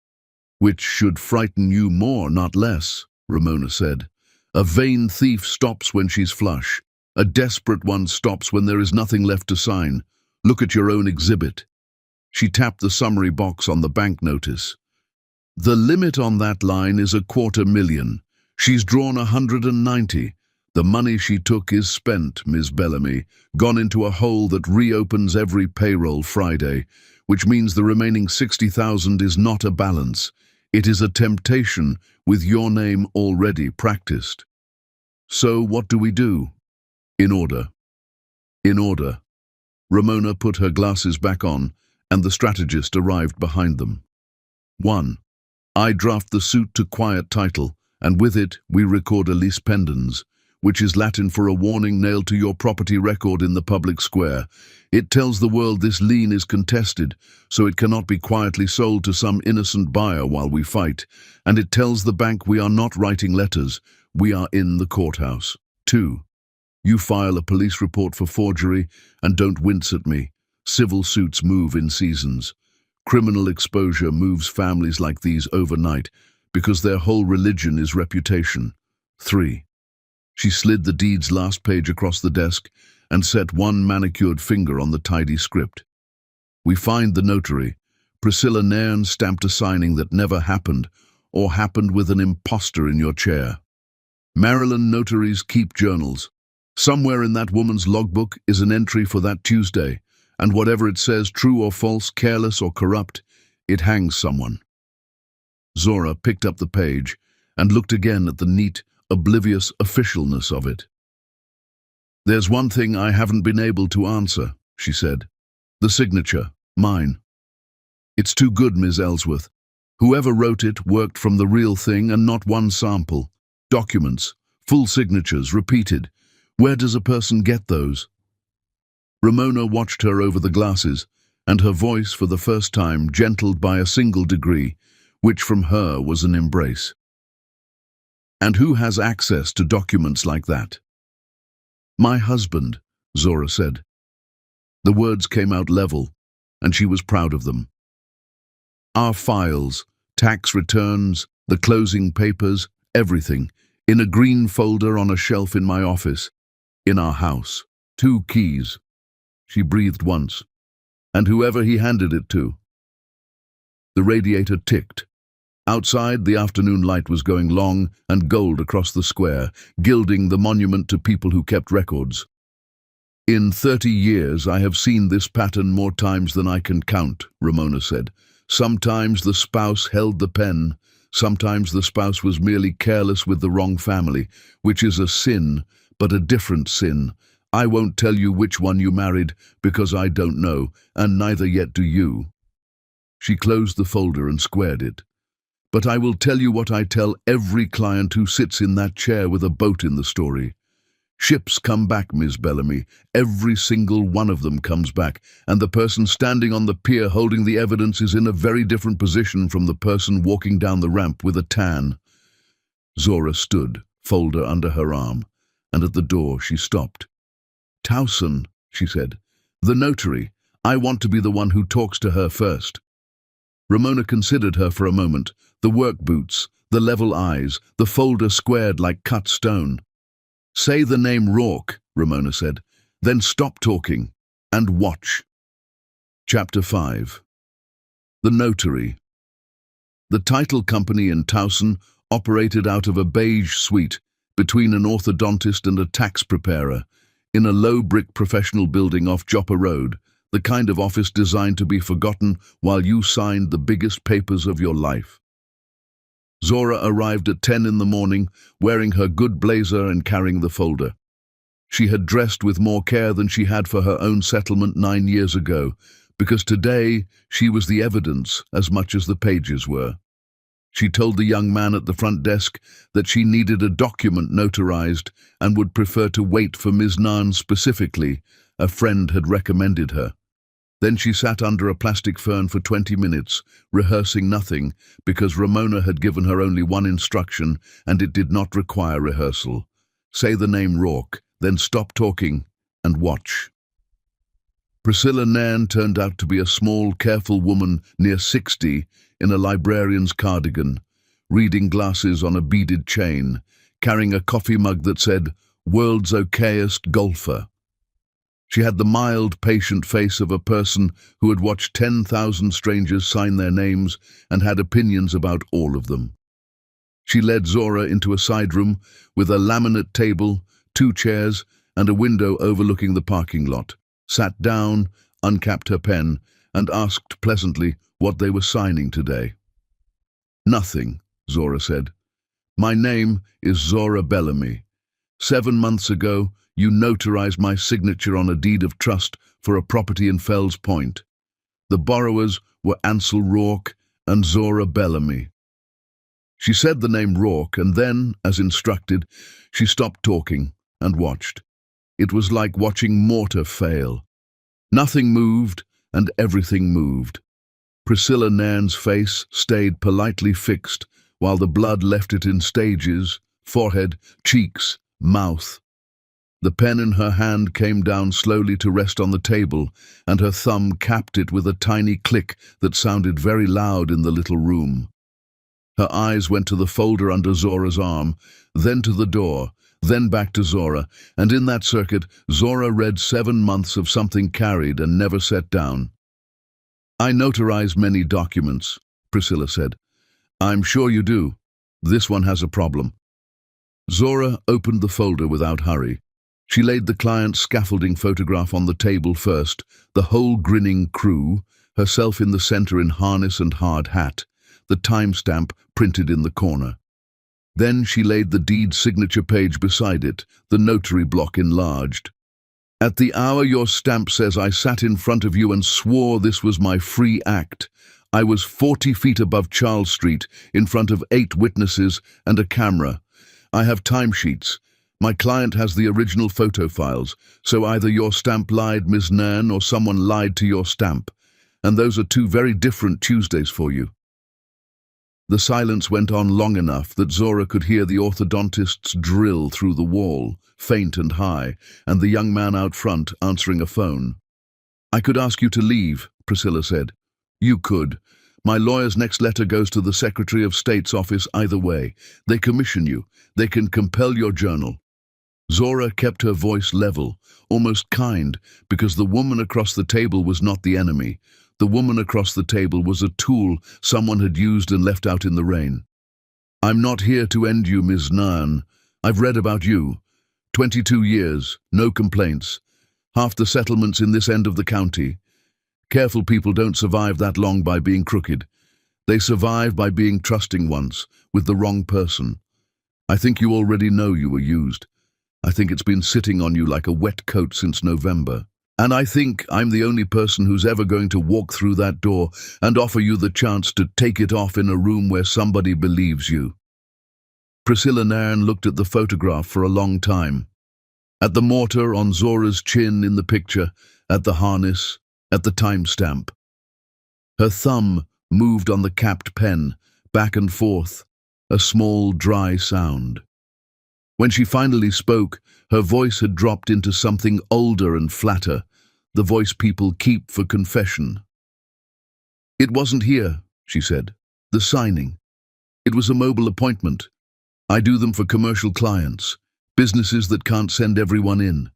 Which should frighten you more, not less, Ramona said. A vain thief stops when she's flush. A desperate one stops when there is nothing left to sign. Look at your own exhibit. She tapped the summary box on the bank notice. The limit on that line is $250,000. She's drawn 190. The money she took is spent, Ms. Bellamy, gone into a hole that reopens every payroll Friday, which means the remaining 60,000 is not a balance. It is a temptation with your name already practiced. So what do we do? In order. In order. Ramona put her glasses back on, and the strategist arrived behind them. 1. I draft the suit to quiet title, and with it we record a lis pendens, which is Latin for a warning nailed to your property record in the public square. It tells the world this lien is contested, so it cannot be quietly sold to some innocent buyer while we fight, and it tells the bank we are not writing letters, we are in the courthouse. 2. You file a police report for forgery, and don't wince at me. Civil suits move in seasons. Criminal exposure moves families like these overnight, because their whole religion is reputation. 3. She slid the deed's last page across the desk and set one manicured finger on the tidy script. We find the notary. Priscilla Nairn stamped a signing that never happened, or happened with an imposter in your chair. Maryland notaries keep journals. Somewhere in that woman's logbook is an entry for that Tuesday, and whatever it says, true or false, careless or corrupt, it hangs someone. Zora picked up the page and looked again at the neat, oblivious officialness of it. There's one thing I haven't been able to answer, she said. The signature, mine. It's too good, Ms. Ellsworth. Whoever wrote it worked from the real thing and not one sample. Documents, full signatures, repeated. Where does a person get those? Ramona watched her over the glasses, and her voice for the first time gentled by a single degree, which from her was an embrace. And who has access to documents like that? My husband, Zora said. The words came out level, and she was proud of them. Our files, tax returns, the closing papers, everything, in a green folder on a shelf in my office, in our house. 2 keys. She breathed once. And whoever he handed it to. The radiator ticked. Outside, the afternoon light was going long and gold across the square, gilding the monument to people who kept records. In 30 years, I have seen this pattern more times than I can count, Ramona said. Sometimes the spouse held the pen. Sometimes the spouse was merely careless with the wrong family, which is a sin, but a different sin. I won't tell you which one you married, because I don't know, and neither yet do you. She closed the folder and squared it. But I will tell you what I tell every client who sits in that chair with a boat in the story. Ships come back, Miss Bellamy. Every single one of them comes back, and the person standing on the pier holding the evidence is in a very different position from the person walking down the ramp with a tan. Zora stood, folder under her arm, and at the door she stopped. "Towson," she said. "The notary. I want to be the one who talks to her first." Ramona considered her for a moment, the work boots, the level eyes, the folder squared like cut stone. "Say the name Rourke," Ramona said. "Then stop talking and watch." Chapter 5. The Notary. The title company in Towson operated out of a beige suite between an orthodontist and a tax preparer in a low-brick professional building off Joppa Road, the kind of office designed to be forgotten while you signed the biggest papers of your life. Zora arrived at 10 in the morning, wearing her good blazer and carrying the folder. She had dressed with more care than she had for her own settlement 9 years ago, because today she was the evidence as much as the pages were. She told the young man at the front desk that she needed a document notarized and would prefer to wait for Ms. Nahn specifically. A friend had recommended her. Then she sat under a plastic fern for 20 minutes, rehearsing nothing, because Ramona had given her only one instruction, and it did not require rehearsal. Say the name Rourke, then stop talking and watch. Priscilla Nairn turned out to be a small, careful woman near 60 in a librarian's cardigan, reading glasses on a beaded chain, carrying a coffee mug that said, "World's okayest golfer." She had the mild, patient face of a person who had watched 10,000 strangers sign their names and had opinions about all of them. She led Zora into a side room with a laminate table, 2 chairs, and a window overlooking the parking lot, sat down, uncapped her pen, and asked pleasantly what they were signing today. "Nothing," Zora said. "My name is Zora Bellamy. 7 months ago, you notarized my signature on a deed of trust for a property in Fells Point. The borrowers were Ansel Rourke and Zora Bellamy." She said the name Rourke, and then, as instructed, she stopped talking and watched. It was like watching mortar fail. Nothing moved, and everything moved. Priscilla Nairn's face stayed politely fixed, while the blood left it in stages: forehead, cheeks, mouth. The pen in her hand came down slowly to rest on the table, and her thumb capped it with a tiny click that sounded very loud in the little room. Her eyes went to the folder under Zora's arm, then to the door, then back to Zora, and in that circuit, Zora read 7 months of something carried and never set down. "I notarize many documents," Priscilla said. "I'm sure you do. This one has a problem." Zora opened the folder without hurry. She laid the client's scaffolding photograph on the table first, the whole grinning crew, herself in the center in harness and hard hat, the timestamp printed in the corner. Then she laid the deed signature page beside it, the notary block enlarged. "At the hour your stamp says I sat in front of you and swore this was my free act. I was 40 feet above Charles Street, in front of 8 witnesses and a camera. I have timesheets. My client has the original photo files, so either your stamp lied, Ms. Nairn, or someone lied to your stamp. And those are 2 very different Tuesdays for you." The silence went on long enough that Zora could hear the orthodontist's drill through the wall, faint and high, and the young man out front answering a phone. "I could ask you to leave," Priscilla said. "You could. My lawyer's next letter goes to the Secretary of State's office either way. They commission you. They can compel your journal." Zora kept her voice level, almost kind, because the woman across the table was not the enemy. The woman across the table was a tool someone had used and left out in the rain. "I'm not here to end you, Ms. Nairn. I've read about you. 22 years, no complaints. Half the settlements in this end of the county. Careful people don't survive that long by being crooked. They survive by being trusting ones, with the wrong person. I think you already know you were used. I think it's been sitting on you like a wet coat since November. And I think I'm the only person who's ever going to walk through that door and offer you the chance to take it off in a room where somebody believes you." Priscilla Nairn looked at the photograph for a long time. At the mortar on Zora's chin in the picture, at the harness, at the timestamp. Her thumb moved on the capped pen, back and forth, a small, dry sound. When she finally spoke, her voice had dropped into something older and flatter, the voice people keep for confession. "It wasn't here," she said. "The signing. It was a mobile appointment. I do them for commercial clients, businesses that can't send everyone in.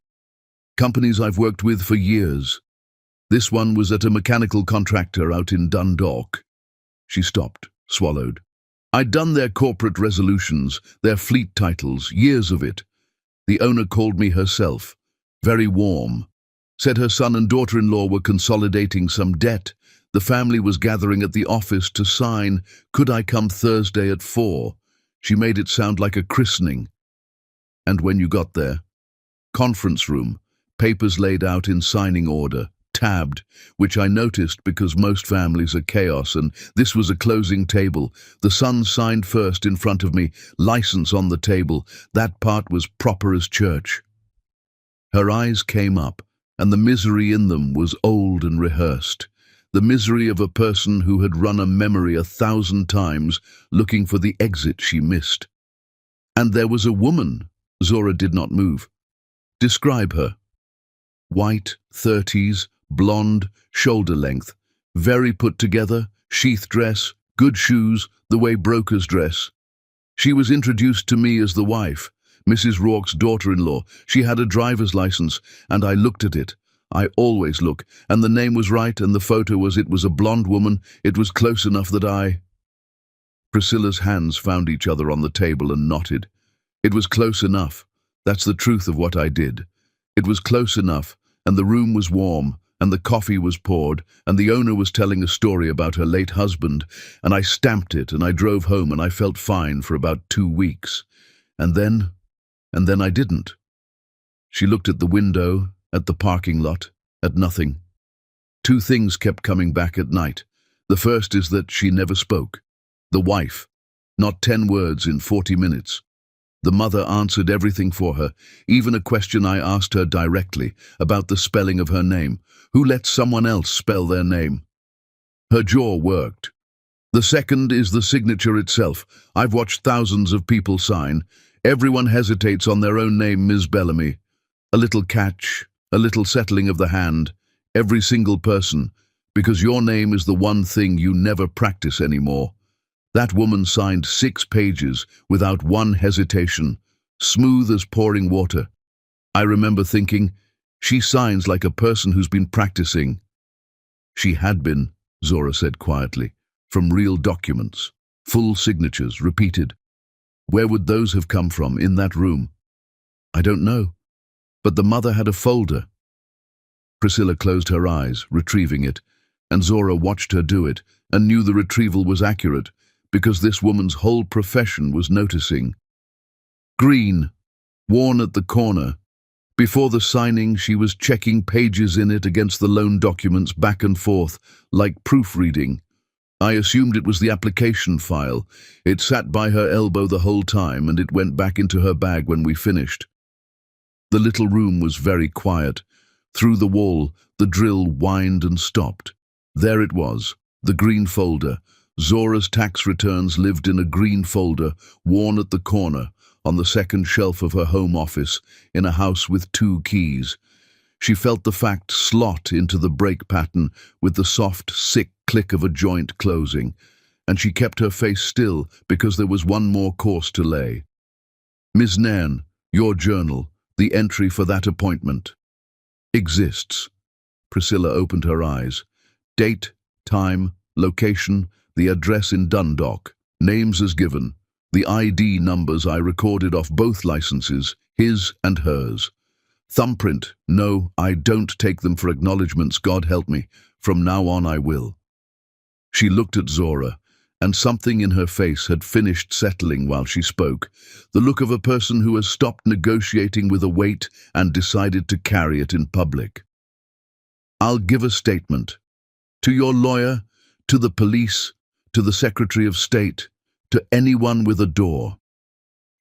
Companies I've worked with for years. This one was at a mechanical contractor out in Dundalk." She stopped, swallowed. "I'd done their corporate resolutions, their fleet titles, years of it. The owner called me herself, very warm. Said her son and daughter-in-law were consolidating some debt. The family was gathering at the office to sign. Could I come Thursday at 4? She made it sound like a christening. And when you got there? Conference room, papers laid out in signing order, tabbed, which I noticed because most families are chaos, and this was a closing table. The son signed first in front of me, license on the table. That part was proper as church." Her eyes came up, and the misery in them was old and rehearsed. The misery of a person who had run a memory 1,000 times, looking for the exit she missed. "And there was a woman." Zora did not move. "Describe her." "White, 30s, blonde, shoulder length, very put together, sheath dress, good shoes, the way brokers dress. She was introduced to me as the wife, Mrs. Rourke's daughter-in-law. She had a driver's license, and I looked at it. I always look, and the name was right, and the photo was it was a blonde woman. It was close enough that I—" Priscilla's hands found each other on the table and knotted. "It was close enough. That's the truth of what I did. It was close enough, and the room was warm, and the coffee was poured, and the owner was telling a story about her late husband, and I stamped it, and I drove home, and I felt fine for about 2 weeks. And then I didn't." She looked at the window, at the parking lot, at nothing. 2 things kept coming back at night. The first is that she never spoke. The wife. Not 10 words in 40 minutes. The mother answered everything for her, even a question I asked her directly about the spelling of her name. Who lets someone else spell their name? Her jaw worked. The second is the signature itself. I've watched thousands of people sign. Everyone hesitates on their own name, Ms. Bellamy. A little catch, a little settling of the hand. Every single person, because your name is the one thing you never practice anymore. That woman signed 6 pages without one hesitation, smooth as pouring water. I remember thinking, she signs like a person who's been practicing. She had been, Zora said quietly, from real documents, full signatures, repeated. Where would those have come from in that room? I don't know, but the mother had a folder. Priscilla closed her eyes, retrieving it, and Zora watched her do it and knew the retrieval was accurate, because this woman's whole profession was noticing. Green, worn at the corner. Before the signing, she was checking pages in it against the loan documents back and forth, like proofreading. I assumed it was the application file. It sat by her elbow the whole time, and it went back into her bag when we finished. The little room was very quiet. Through the wall, the drill whined and stopped. There it was, the green folder. Zora's tax returns lived in a green folder, worn at the corner, on the second shelf of her home office, in a house with 2 keys. She felt the fact slot into the brake pattern with the soft, sick click of a joint closing, and she kept her face still because there was one more course to lay. Ms. Nairn, your journal, the entry for that appointment. Exists. Priscilla opened her eyes. Date, time, location, the address in Dundalk, names as given, the ID numbers I recorded off both licenses, his and hers. Thumbprint, no, I don't take them for acknowledgements, God help me. From now on I will. She looked at Zora, and something in her face had finished settling while she spoke, the look of a person who has stopped negotiating with a weight and decided to carry it in public. I'll give a statement. To your lawyer, to the police, to the Secretary of State, to anyone with a door.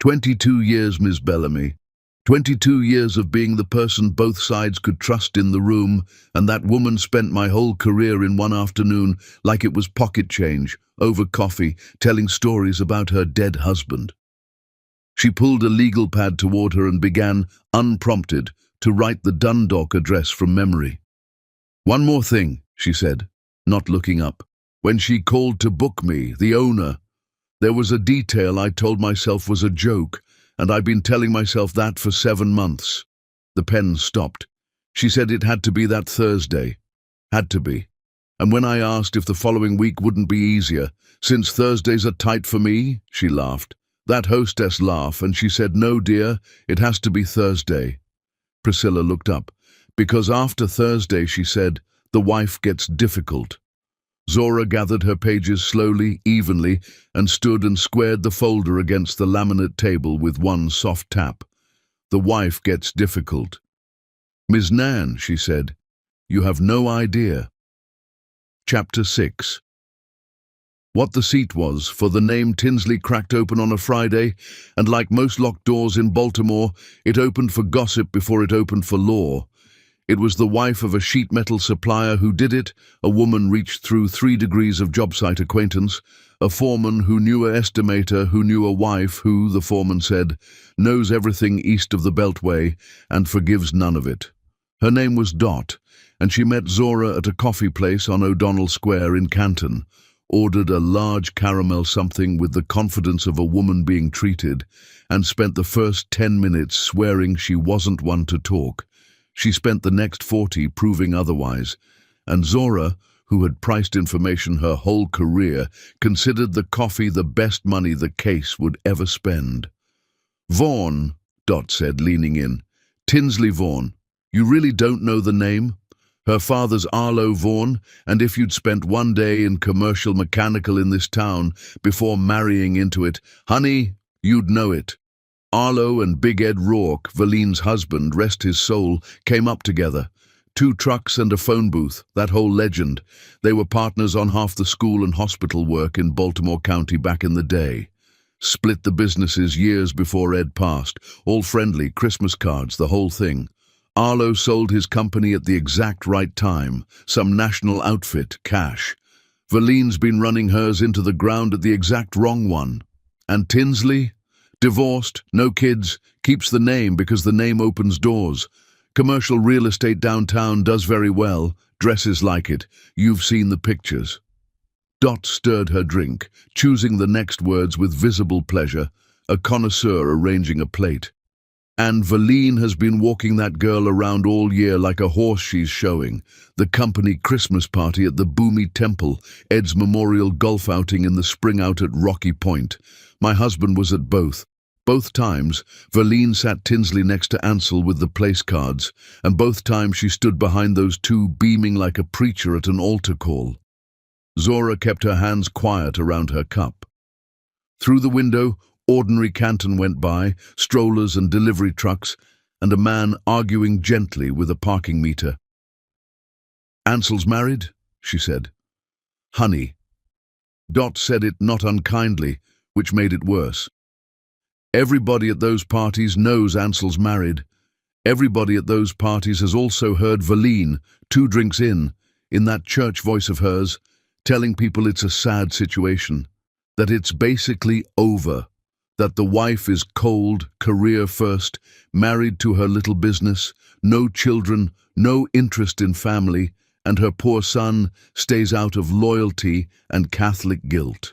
22 years, Ms. Bellamy. 22 years of being the person both sides could trust in the room, and that woman spent my whole career in one afternoon like it was pocket change, over coffee, telling stories about her dead husband. She pulled a legal pad toward her and began, unprompted, to write the Dundalk address from memory. "One more thing," she said, not looking up. "When she called to book me, the owner, there was a detail I told myself was a joke, and I've been telling myself that for 7 months. The pen stopped. She said it had to be that Thursday. Had to be. And when I asked if the following week wouldn't be easier, since Thursdays are tight for me, she laughed. That hostess laugh, and she said, "No, dear, it has to be Thursday." Priscilla looked up. "Because after Thursday," she said, "the wife gets difficult." Zora gathered her pages slowly, evenly, and stood and squared the folder against the laminate table with one soft tap. "The wife gets difficult." "Ms. Nan," she said, "you have no idea." Chapter 6. What the seat was, for the name Tinsley cracked open on a Friday, and like most locked doors in Baltimore, it opened for gossip before it opened for law. It was the wife of a sheet metal supplier who did it, a woman reached through 3 degrees of job site acquaintance, a foreman who knew an estimator who knew a wife who, the foreman said, knows everything east of the Beltway and forgives none of it. Her name was Dot, and she met Zora at a coffee place on O'Donnell Square in Canton, ordered a large caramel something with the confidence of a woman being treated, and spent the first 10 minutes swearing she wasn't one to talk. She spent the next 40 proving otherwise, and Zora, who had priced information her whole career, considered the coffee the best money the case would ever spend. "Vaughan," Dot said, leaning in. "Tinsley Vaughan. You really don't know the name? Her father's Arlo Vaughan, and if you'd spent 1 day in commercial mechanical in this town before marrying into it, honey, you'd know it. Arlo and Big Ed Rourke, Verlene's husband, rest his soul, came up together. 2 trucks and a phone booth, that whole legend. They were partners on half the school and hospital work in Baltimore County back in the day. Split the businesses years before Ed passed, all friendly, Christmas cards, the whole thing. Arlo sold his company at the exact right time, some national outfit, cash. Verlene's been running hers into the ground at the exact wrong one. And Tinsley? Divorced, no kids, keeps the name because the name opens doors. Commercial real estate downtown does very well, dresses like it. You've seen the pictures. Dot stirred her drink, choosing the next words with visible pleasure, a connoisseur arranging a plate. And Verlene has been walking that girl around all year like a horse she's showing. The company Christmas party at the Boomy Temple, Ed's memorial golf outing in the spring out at Rocky Point. My husband was at both. Both times, Verlene sat Tinsley next to Ansel with the place cards, and both times she stood behind those 2 beaming like a preacher at an altar call. Zora kept her hands quiet around her cup. Through the window, ordinary Canton went by, strollers and delivery trucks, and a man arguing gently with a parking meter. "Ansel's married?" she said. "Honey." Dot said it not unkindly, which made it worse. Everybody at those parties knows Ansel's married. Everybody at those parties has also heard Verlene, 2 drinks in that church voice of hers, telling people it's a sad situation, that it's basically over, that the wife is cold, career first, married to her little business, no children, no interest in family, and her poor son stays out of loyalty and Catholic guilt.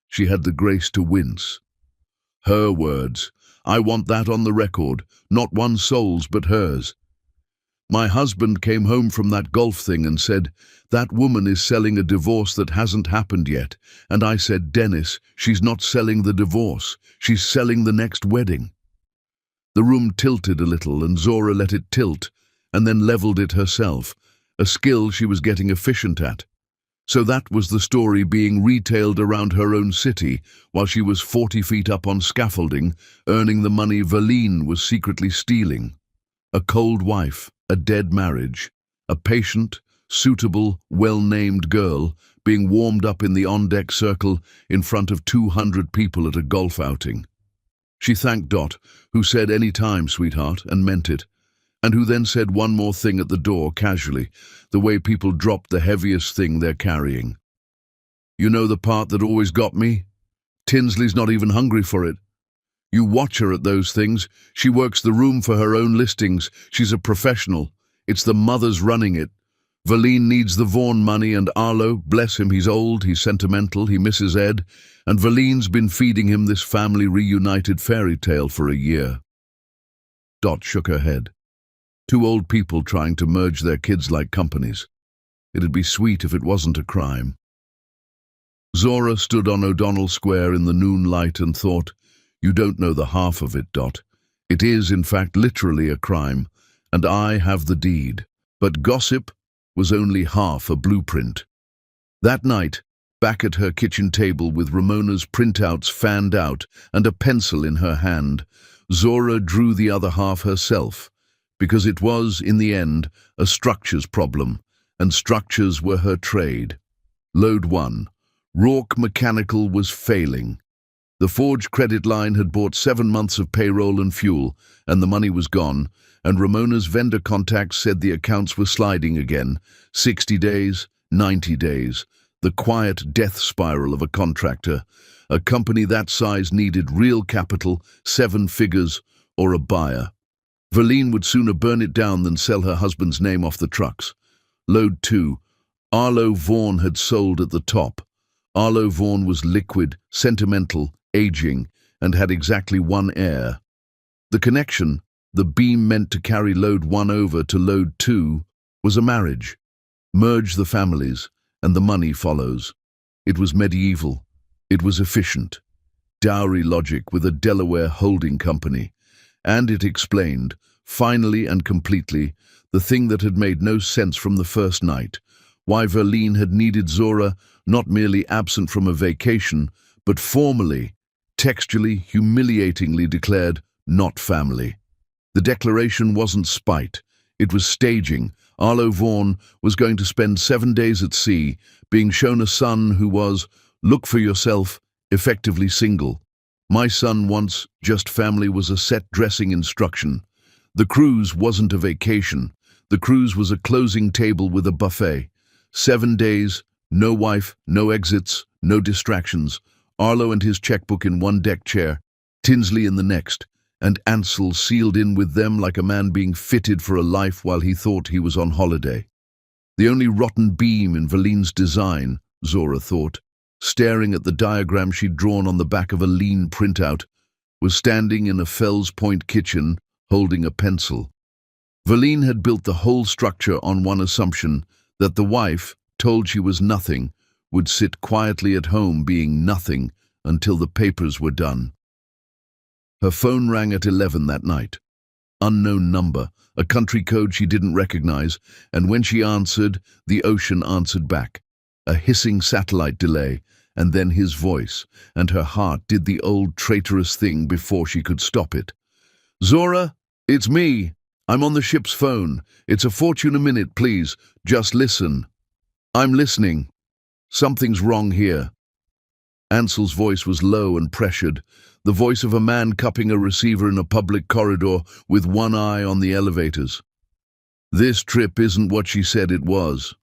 She had the grace to wince. Her words. I want that on the record, not one soul's but hers. My husband came home from that golf thing and said, "That woman is selling a divorce that hasn't happened yet." And I said, "Dennis, she's not selling the divorce, she's selling the next wedding." The room tilted a little and Zora let it tilt and then leveled it herself, a skill she was getting efficient at. So that was the story being retailed around her own city while she was 40 feet up on scaffolding, earning the money Verlene was secretly stealing. A cold wife, a dead marriage, a patient, suitable, well-named girl being warmed up in the on-deck circle in front of 200 people at a golf outing. She thanked Dot, who said "any time, sweetheart," and meant it, and who then said one more thing at the door casually, the way people drop the heaviest thing they're carrying. "You know the part that always got me? Tinsley's not even hungry for it. You watch her at those things. She works the room for her own listings. She's a professional. It's the mothers running it. Verleen needs the Vaughan money, and Arlo, bless him, he's old, he's sentimental, he misses Ed, and Verleen's been feeding him this family reunited fairy tale for a year." Dot shook her head. Two old people trying to merge their kids like companies. It'd be sweet if it wasn't a crime. Zora stood on O'Donnell Square in the noon light and thought, "You don't know the half of it, Dot. It is, in fact, literally a crime, and I have the deed." But gossip was only half a blueprint. That night, back at her kitchen table with Ramona's printouts fanned out and a pencil in her hand, Zora drew the other half herself, because it was, in the end, a structures problem, and structures were her trade. Load 1. Rourke Mechanical was failing. The Forge credit line had bought 7 months of payroll and fuel, and the money was gone, and Ramona's vendor contacts said the accounts were sliding again. 60 days, 90 days, the quiet death spiral of a contractor. A company that size needed real capital, 7 figures, or a buyer. Verleen would sooner burn it down than sell her husband's name off the trucks. Load 2. Arlo Vaughan had sold at the top. Arlo Vaughan was liquid, sentimental, aging, and had exactly one heir. The connection, the beam meant to carry load 1 over to load 2, was a marriage. Merge the families, and the money follows. It was medieval. It was efficient. Dowry logic with a Delaware holding company. And it explained, finally and completely, the thing that had made no sense from the first night, why Verleen had needed Zora, not merely absent from a vacation, but formally, textually, humiliatingly declared not family. The declaration wasn't spite. It was staging. Arlo Vaughan was going to spend 7 days at sea, being shown a son who was, look for yourself, effectively single. My son once, just family was a set dressing instruction. The cruise wasn't a vacation. The cruise was a closing table with a buffet. 7 days, no wife, no exits, no distractions. Arlo and his checkbook in one deck chair, Tinsley in the next, and Ansel sealed in with them like a man being fitted for a life while he thought he was on holiday. The only rotten beam in Verleen's design, Zora thought, staring at the diagram she'd drawn on the back of a lean printout, was standing in a Fells Point kitchen holding a pencil. Verleen had built the whole structure on one assumption, that the wife, told she was nothing, would sit quietly at home being nothing until the papers were done. Her phone rang at 11 that night. Unknown number, a country code she didn't recognize, and when she answered, the ocean answered back. A hissing satellite delay, and then his voice, and her heart did the old traitorous thing before she could stop it. "Zora, it's me. I'm on the ship's phone. It's a fortune a minute, please. Just listen." "I'm listening." "Something's wrong here." Ansel's voice was low and pressured, the voice of a man cupping a receiver in a public corridor with one eye on the elevators. "This trip isn't what she said it was.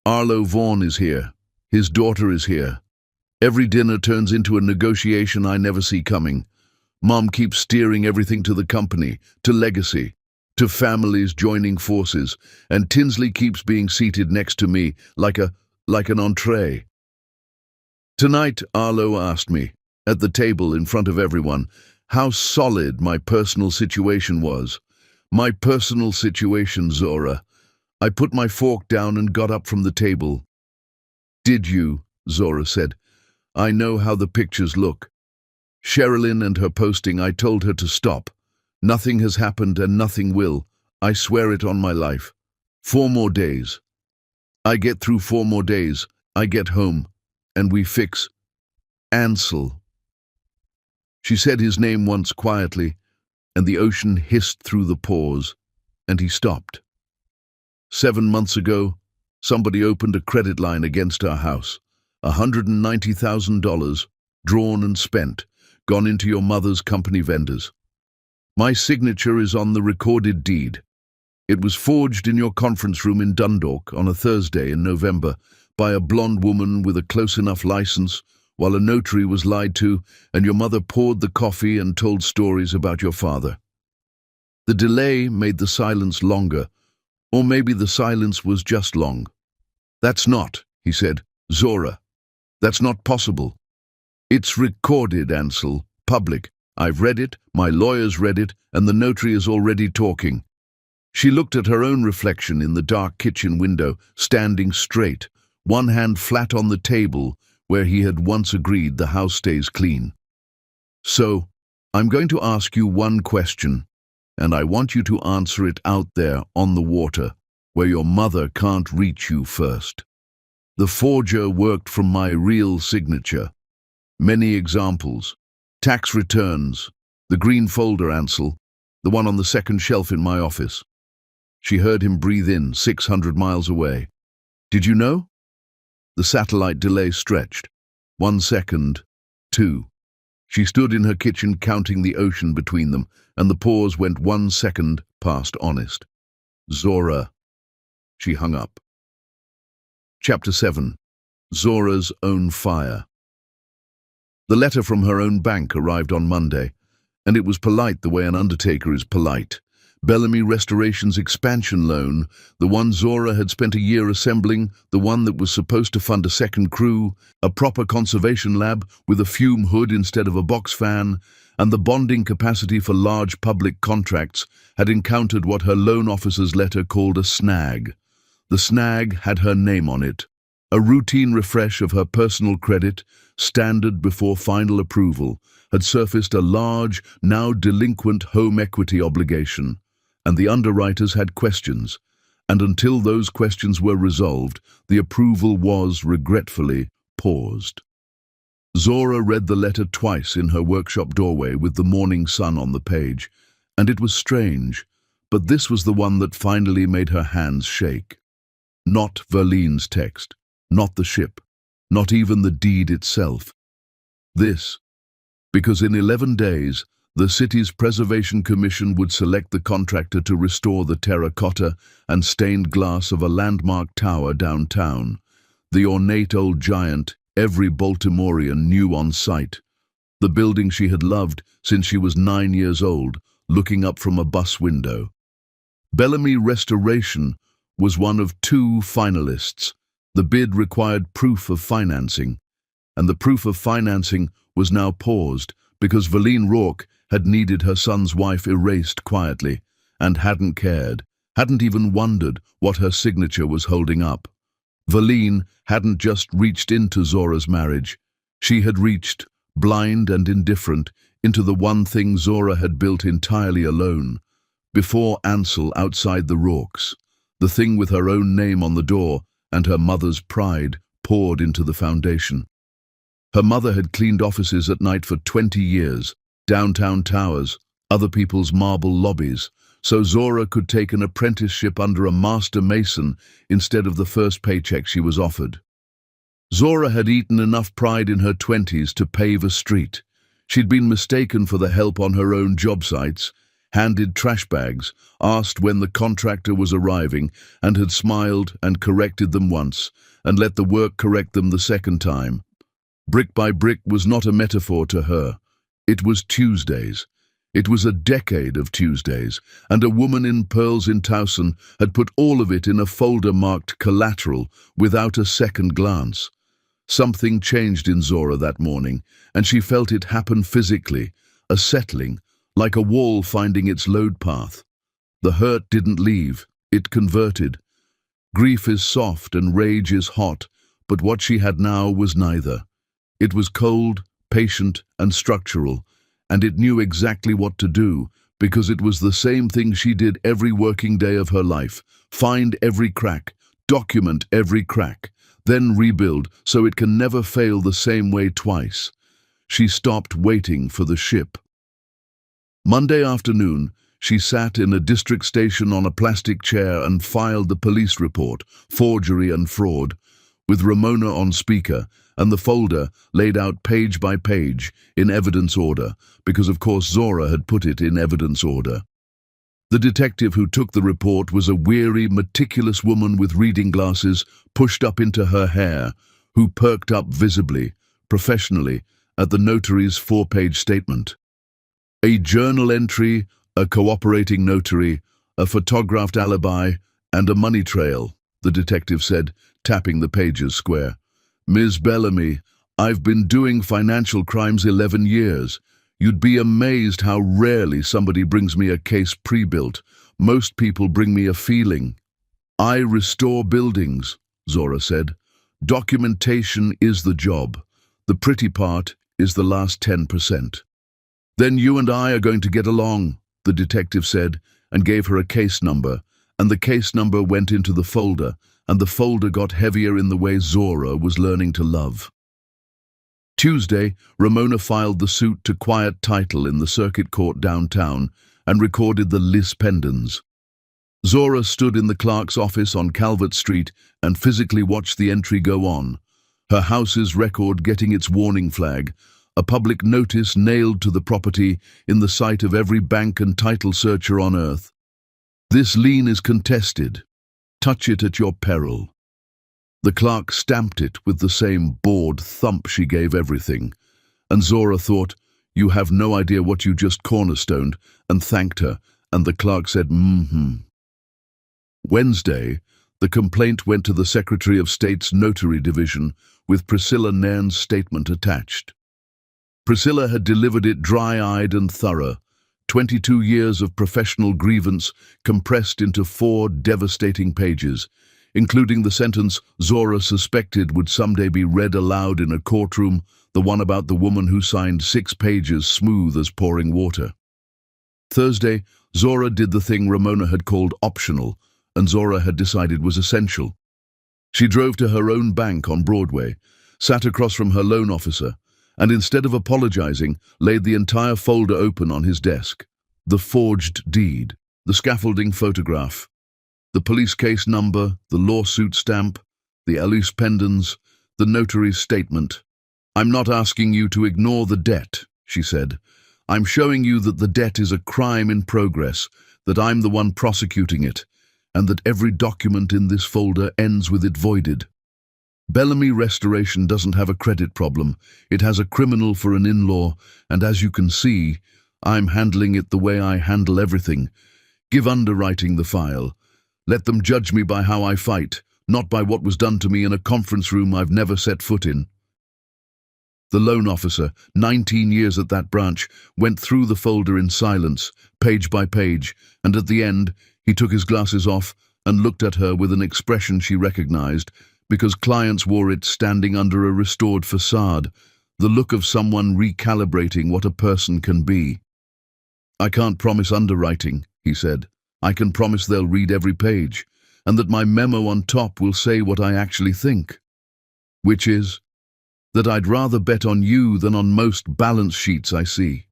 Arlo Vaughan is here. His daughter is here. Every dinner turns into a negotiation I never see coming. Mom keeps steering everything to the company, to legacy, to families joining forces, and Tinsley keeps being seated next to me like an entree. Tonight, Arlo asked me, at the table in front of everyone, how solid my personal situation was. My personal situation, Zora. I put my fork down and got up from the table. "Did you?" Zora said. "I know how the pictures look. Sherilyn and her posting, I told her to stop. Nothing has happened and nothing will. I swear it on my life. 4 more days. I get through 4 more days. I get home. And we fix Ansel." She said his name once quietly, and the ocean hissed through the pause, and he stopped. 7 months ago, somebody opened a credit line against our house. $190,000, drawn and spent, gone into your mother's company vendors. My signature is on the recorded deed. It was forged in your conference room in Dundalk on a Thursday in November by a blonde woman with a close enough license, while a notary was lied to, and your mother poured the coffee and told stories about your father. The delay made the silence longer, or maybe the silence was just long. That's not, he said. Zora, that's not possible. It's recorded, Ansel, public. I've read it, my lawyer's read it, and the notary is already talking. She looked at her own reflection in the dark kitchen window, standing straight, one hand flat on the table where he had once agreed the house stays clean. So, I'm going to ask you one question, and I want you to answer it out there on the water, where your mother can't reach you first. The forger worked from my real signature. Many examples. Tax returns. The green folder, Ansel. The one on the second shelf in my office. She heard him breathe in, 600 miles away. Did you know? The satellite delay stretched. 1 second. 2. She stood in her kitchen counting the ocean between them, and the pause went 1 second past honest. Zora. She hung up. Chapter 7. Zora's Own Fire. The letter from her own bank arrived on Monday, and it was polite the way an undertaker is polite. Bellamy Restoration's expansion loan, the one Zora had spent a year assembling, the one that was supposed to fund a second crew, a proper conservation lab with a fume hood instead of a box fan, and the bonding capacity for large public contracts, had encountered what her loan officer's letter called a snag. The snag had her name on it. A routine refresh of her personal credit, standard before final approval, had surfaced a large, now delinquent home equity obligation, and the underwriters had questions, and until those questions were resolved, the approval was, regretfully, paused. Zora read the letter twice in her workshop doorway with the morning sun on the page, and it was strange, but this was the one that finally made her hands shake. Not Verline's text, not the ship, not even the deed itself. This, because in 11 days, the city's Preservation Commission would select the contractor to restore the terracotta and stained glass of a landmark tower downtown, the ornate old giant every Baltimorean knew on sight, the building she had loved since she was 9 years old, looking up from a bus window. Bellamy Restoration was one of 2 finalists. The bid required proof of financing, and the proof of financing was now paused because Verline Rourke had needed her son's wife erased quietly and hadn't cared, hadn't even wondered what her signature was holding up. Verline hadn't just reached into Zora's marriage. She had reached, blind and indifferent, into the one thing Zora had built entirely alone, before Ansel outside the Rourkes, the thing with her own name on the door and her mother's pride poured into the foundation. Her mother had cleaned offices at night for 20 years, downtown towers, other people's marble lobbies, so Zora could take an apprenticeship under a master mason instead of the first paycheck she was offered. Zora had eaten enough pride in her 20s to pave a street. She'd been mistaken for the help on her own job sites, handed trash bags, asked when the contractor was arriving, and had smiled and corrected them once, and let the work correct them the second time. Brick by brick was not a metaphor to her. It was Tuesdays. It was a decade of Tuesdays, and a woman in pearls in Towson had put all of it in a folder marked collateral without a second glance. Something changed in Zora that morning, and she felt it happen physically, a settling, like a wall finding its load path. The hurt didn't leave, it converted. Grief is soft and rage is hot, but what she had now was neither. It was cold, patient, and structural, and it knew exactly what to do, because it was the same thing she did every working day of her life: find every crack, document every crack, then rebuild so it can never fail the same way twice. She stopped waiting for the ship. Monday afternoon, she sat in a district station on a plastic chair and filed the police report, forgery and fraud, with Ramona on speaker, and the folder laid out page by page in evidence order, because of course Zora had put it in evidence order. The detective who took the report was a weary, meticulous woman with reading glasses pushed up into her hair, who perked up visibly, professionally, at the notary's 4-page statement. A journal entry, a cooperating notary, a photographed alibi, and a money trail, the detective said, tapping the pages square. Ms. Bellamy, I've been doing financial crimes 11 years. You'd be amazed how rarely somebody brings me a case pre-built. Most people bring me a feeling. I restore buildings, Zora said. Documentation is the job. The pretty part is the last 10%. Then you and I are going to get along, the detective said, and gave her a case number, and the case number went into the folder, and the folder got heavier in the way Zora was learning to love. Tuesday, Ramona filed the suit to quiet title in the circuit court downtown and recorded the lis pendens. Zora stood in the clerk's office on Calvert Street and physically watched the entry go on, her house's record getting its warning flag, a public notice nailed to the property in the sight of every bank and title searcher on earth. This lien is contested. Touch it at your peril. The clerk stamped it with the same bored thump she gave everything, and Zora thought, "You have no idea what you just cornerstoned," and thanked her, and the clerk said, "Mm-hmm." Wednesday, the complaint went to the Secretary of State's Notary Division with Priscilla Nairn's statement attached. Priscilla had delivered it dry-eyed and thorough, 22 years of professional grievance compressed into 4 devastating pages, including the sentence Zora suspected would someday be read aloud in a courtroom, the one about the woman who signed 6 pages smooth as pouring water. Thursday, Zora did the thing Ramona had called optional, and Zora had decided was essential. She drove to her own bank on Broadway, sat across from her loan officer, and instead of apologizing, laid the entire folder open on his desk. The forged deed, the scaffolding photograph, the police case number, the lawsuit stamp, the lis pendens, the notary's statement. "I'm not asking you to ignore the debt," she said. "I'm showing you that the debt is a crime in progress, that I'm the one prosecuting it, and that every document in this folder ends with it voided. Bellamy Restoration doesn't have a credit problem. It has a criminal for an in-law, and as you can see, I'm handling it the way I handle everything. Give underwriting the file. Let them judge me by how I fight, not by what was done to me in a conference room I've never set foot in." The loan officer, 19 years at that branch, went through the folder in silence, page by page, and at the end, he took his glasses off and looked at her with an expression she recognized, because clients wore it standing under a restored facade, the look of someone recalibrating what a person can be. "I can't promise underwriting," he said. "I can promise they'll read every page, and that my memo on top will say what I actually think. Which is, that I'd rather bet on you than on most balance sheets I see."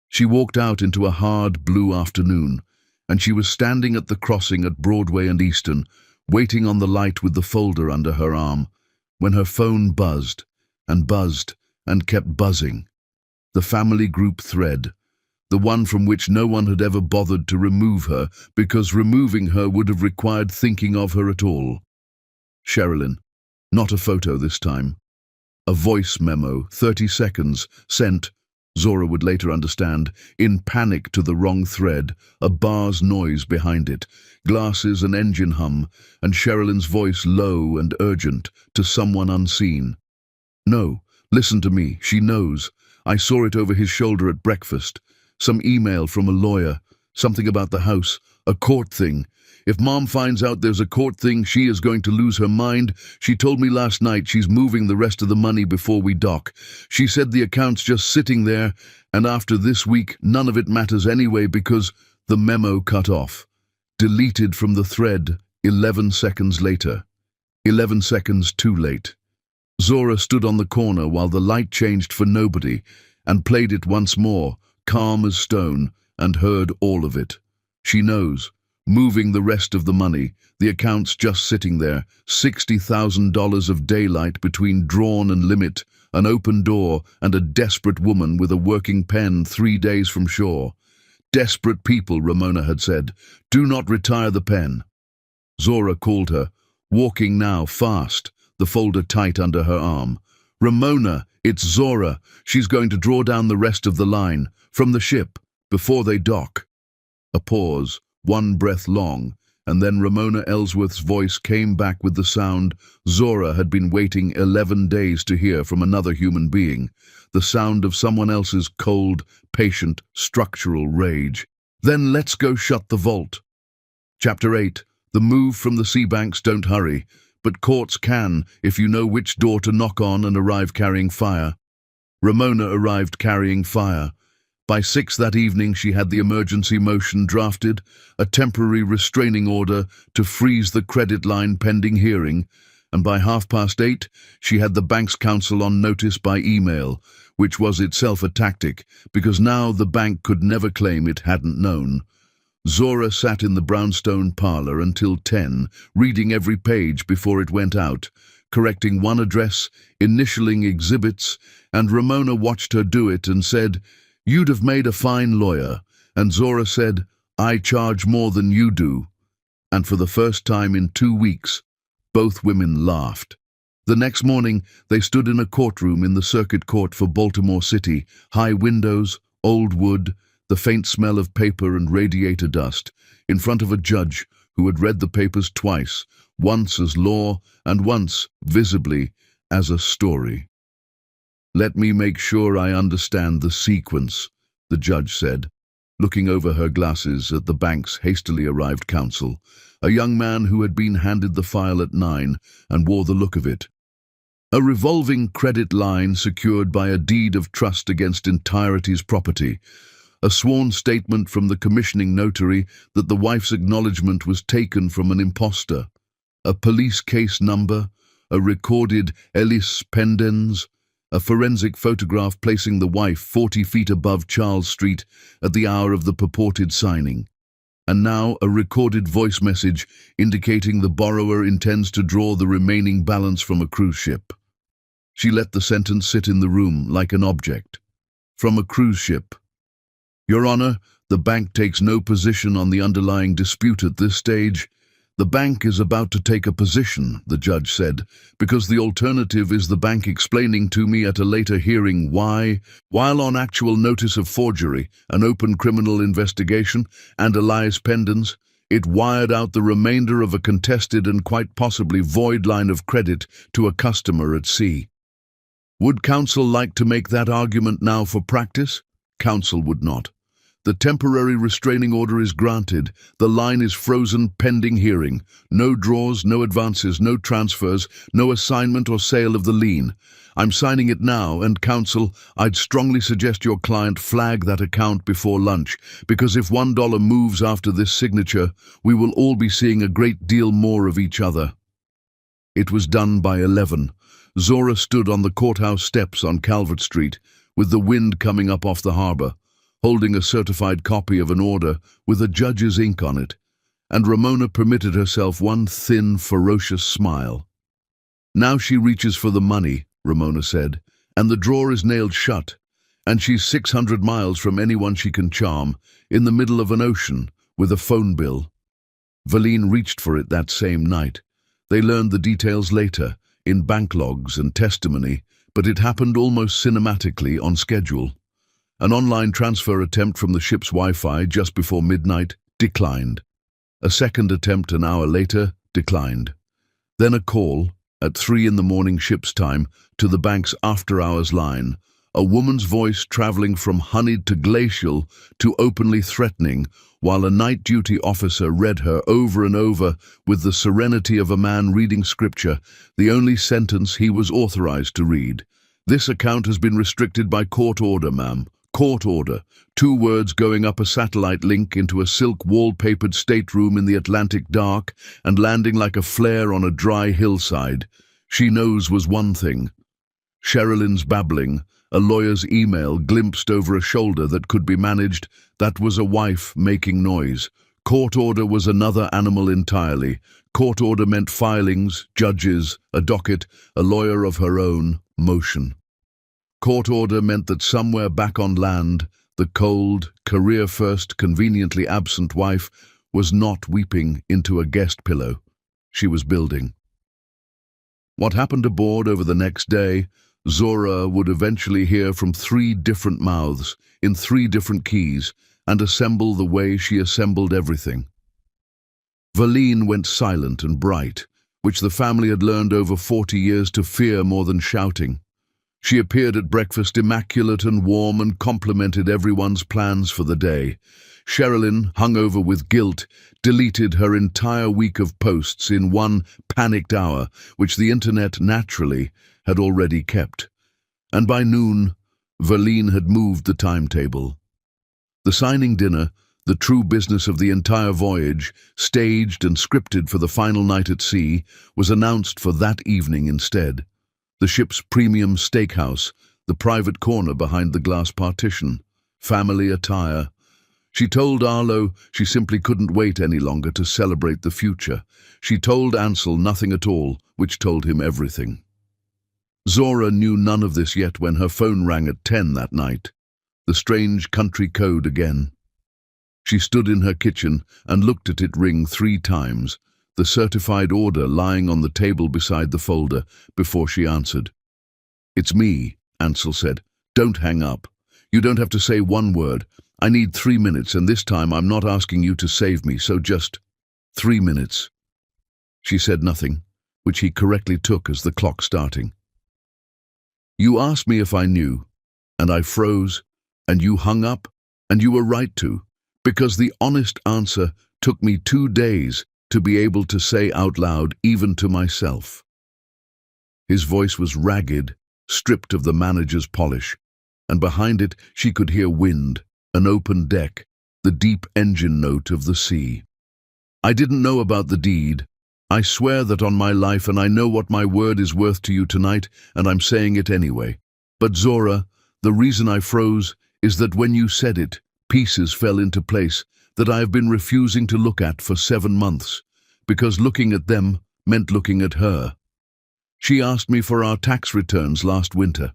She walked out into a hard blue afternoon, and she was standing at the crossing at Broadway and Eastern, waiting on the light with the folder under her arm, when her phone buzzed and kept buzzing. The family group thread, the one from which no one had ever bothered to remove her, because removing her would have required thinking of her at all. Sherilyn, not a photo this time. A voice memo, 30 seconds, sent, Zora would later understand, in panic to the wrong thread, a bar's noise behind it, glasses and engine hum, and Sherilyn's voice low and urgent to someone unseen. "No, listen to me, she knows. I saw it over his shoulder at breakfast. Some email from a lawyer, something about the house, a court thing. If Mom finds out there's a court thing, she is going to lose her mind. She told me last night she's moving the rest of the money before we dock. She said the account's just sitting there, and after this week, none of it matters anyway because the memo cut off. Deleted from the thread 11 seconds later. 11 seconds too late." Zora stood on the corner while the light changed for nobody and played it once more, calm as stone, and heard all of it. She knows. moving the rest of the money, the accounts just sitting there, $60,000 of daylight between drawn and limit, an open door, and a desperate woman with a working pen 3 days from shore. Desperate people, Ramona had said. Do not retire the pen. Zora called her, walking now fast, the folder tight under her arm. Ramona, it's Zora. She's going to draw down the rest of the line, from the ship, before they dock. A pause, one breath long, and then Ramona Ellsworth's voice came back with the sound Zora had been waiting 11 days to hear from another human being, the sound of someone else's cold, patient, structural rage. Then let's go shut the vault. Chapter 8. The move from the sea banks. Don't hurry, but courts can if you know which door to knock on and arrive carrying fire. Ramona arrived carrying fire. By 6 that evening she had the emergency motion drafted, a temporary restraining order to freeze the credit line pending hearing, and by 8:30 she had the bank's counsel on notice by email, which was itself a tactic, because now the bank could never claim it hadn't known. Zora sat in the brownstone parlor until 10, reading every page before it went out, correcting one address, initialing exhibits, and Ramona watched her do it and said, "You'd have made a fine lawyer," and Zora said, "I charge more than you do." And for the first time in 2 weeks, both women laughed. The next morning, they stood in a courtroom in the circuit court for Baltimore City, high windows, old wood, the faint smell of paper and radiator dust, in front of a judge who had read the papers twice, once as law and once, visibly, as a story. "Let me make sure I understand the sequence," the judge said, looking over her glasses at the bank's hastily arrived counsel, a young man who had been handed the file at 9 and wore the look of it. A revolving credit line secured by a deed of trust against Entirety's property, a sworn statement from the commissioning notary that the wife's acknowledgement was taken from an impostor, a police case number, a recorded Ellis pendens, a forensic photograph placing the wife 40 feet above Charles Street at the hour of the purported signing, and now a recorded voice message indicating the borrower intends to draw the remaining balance from a cruise ship. She let the sentence sit in the room like an object. From a cruise ship. "Your Honor, the bank takes no position on the underlying dispute at this stage. The bank is about to take a position," the judge said, "because the alternative is the bank explaining to me at a later hearing why, while on actual notice of forgery, an open criminal investigation, and Elias pendens, it wired out the remainder of a contested and quite possibly void line of credit to a customer at sea. Would counsel like to make that argument now for practice?" Counsel would not. "The temporary restraining order is granted. The line is frozen pending hearing. No draws, no advances, no transfers, no assignment or sale of the lien. I'm signing it now, and counsel, I'd strongly suggest your client flag that account before lunch, because if $1 moves after this signature, we will all be seeing a great deal more of each other." It was done by 11. Zora stood on the courthouse steps on Calvert Street, with the wind coming up off the harbor, holding a certified copy of an order with a judge's ink on it, and Ramona permitted herself one thin, ferocious smile. "Now she reaches for the money," Ramona said, "and the drawer is nailed shut, and she's 600 miles from anyone she can charm, in the middle of an ocean, with a phone bill." Valine reached for it that same night. They learned the details later, in bank logs and testimony, but it happened almost cinematically on schedule. An online transfer attempt from the ship's Wi-Fi just before midnight declined. A second attempt an hour later declined. Then a call, at 3 in the morning ship's time, to the bank's after-hours line, a woman's voice traveling from honeyed to glacial to openly threatening, while a night duty officer read her over and over with the serenity of a man reading scripture, the only sentence he was authorized to read. "This account has been restricted by court order, ma'am. Court order." 2 words going up a satellite link into a silk wallpapered stateroom in the Atlantic dark and landing like a flare on a dry hillside. She knows was one thing. Sherilyn's babbling, a lawyer's email glimpsed over a shoulder that could be managed, that was a wife making noise, Court order was another animal entirely. Court order meant filings, judges, a docket, a lawyer of her own, motion. Court order meant that somewhere back on land, the cold, career-first, conveniently absent wife was not weeping into a guest pillow. She was building. What happened aboard over the next day, Zora would eventually hear from 3 different mouths, in 3 different keys, and assemble the way she assembled everything. Verleen went silent and bright, which the family had learned over 40 years to fear more than shouting. She appeared at breakfast immaculate and warm and complimented everyone's plans for the day. Sherilyn, hungover with guilt, deleted her entire week of posts in one panicked hour, which the internet naturally had already kept. And by noon, Verleen had moved the timetable. The signing dinner, the true business of the entire voyage, staged and scripted for the final night at sea, was announced for that evening instead. The ship's premium steakhouse, the private corner behind the glass partition, family attire. She told Arlo she simply couldn't wait any longer to celebrate the future. She told Ansel nothing at all, which told him everything. Zora knew none of this yet when her phone rang at 10 that night. The strange country code again. She stood in her kitchen and looked at it ring 3 times, the certified order lying on the table beside the folder, before she answered. "It's me," Ansel said. "Don't hang up. You don't have to say one word. I need 3 minutes, and this time I'm not asking you to save me, so just 3 minutes." She said nothing, which he correctly took as the clock starting. "You asked me if I knew, and I froze, and you hung up, and you were right to, because the honest answer took me 2 days to be able to say out loud, even to myself." His voice was ragged, stripped of the manager's polish, and behind it she could hear wind, an open deck, the deep engine note of the sea. "I didn't know about the deed. I swear that on my life, and I know what my word is worth to you tonight, and I'm saying it anyway. But Zora, the reason I froze is that when you said it, pieces fell into place that I have been refusing to look at for 7 months, because looking at them meant looking at her. She asked me for our tax returns last winter,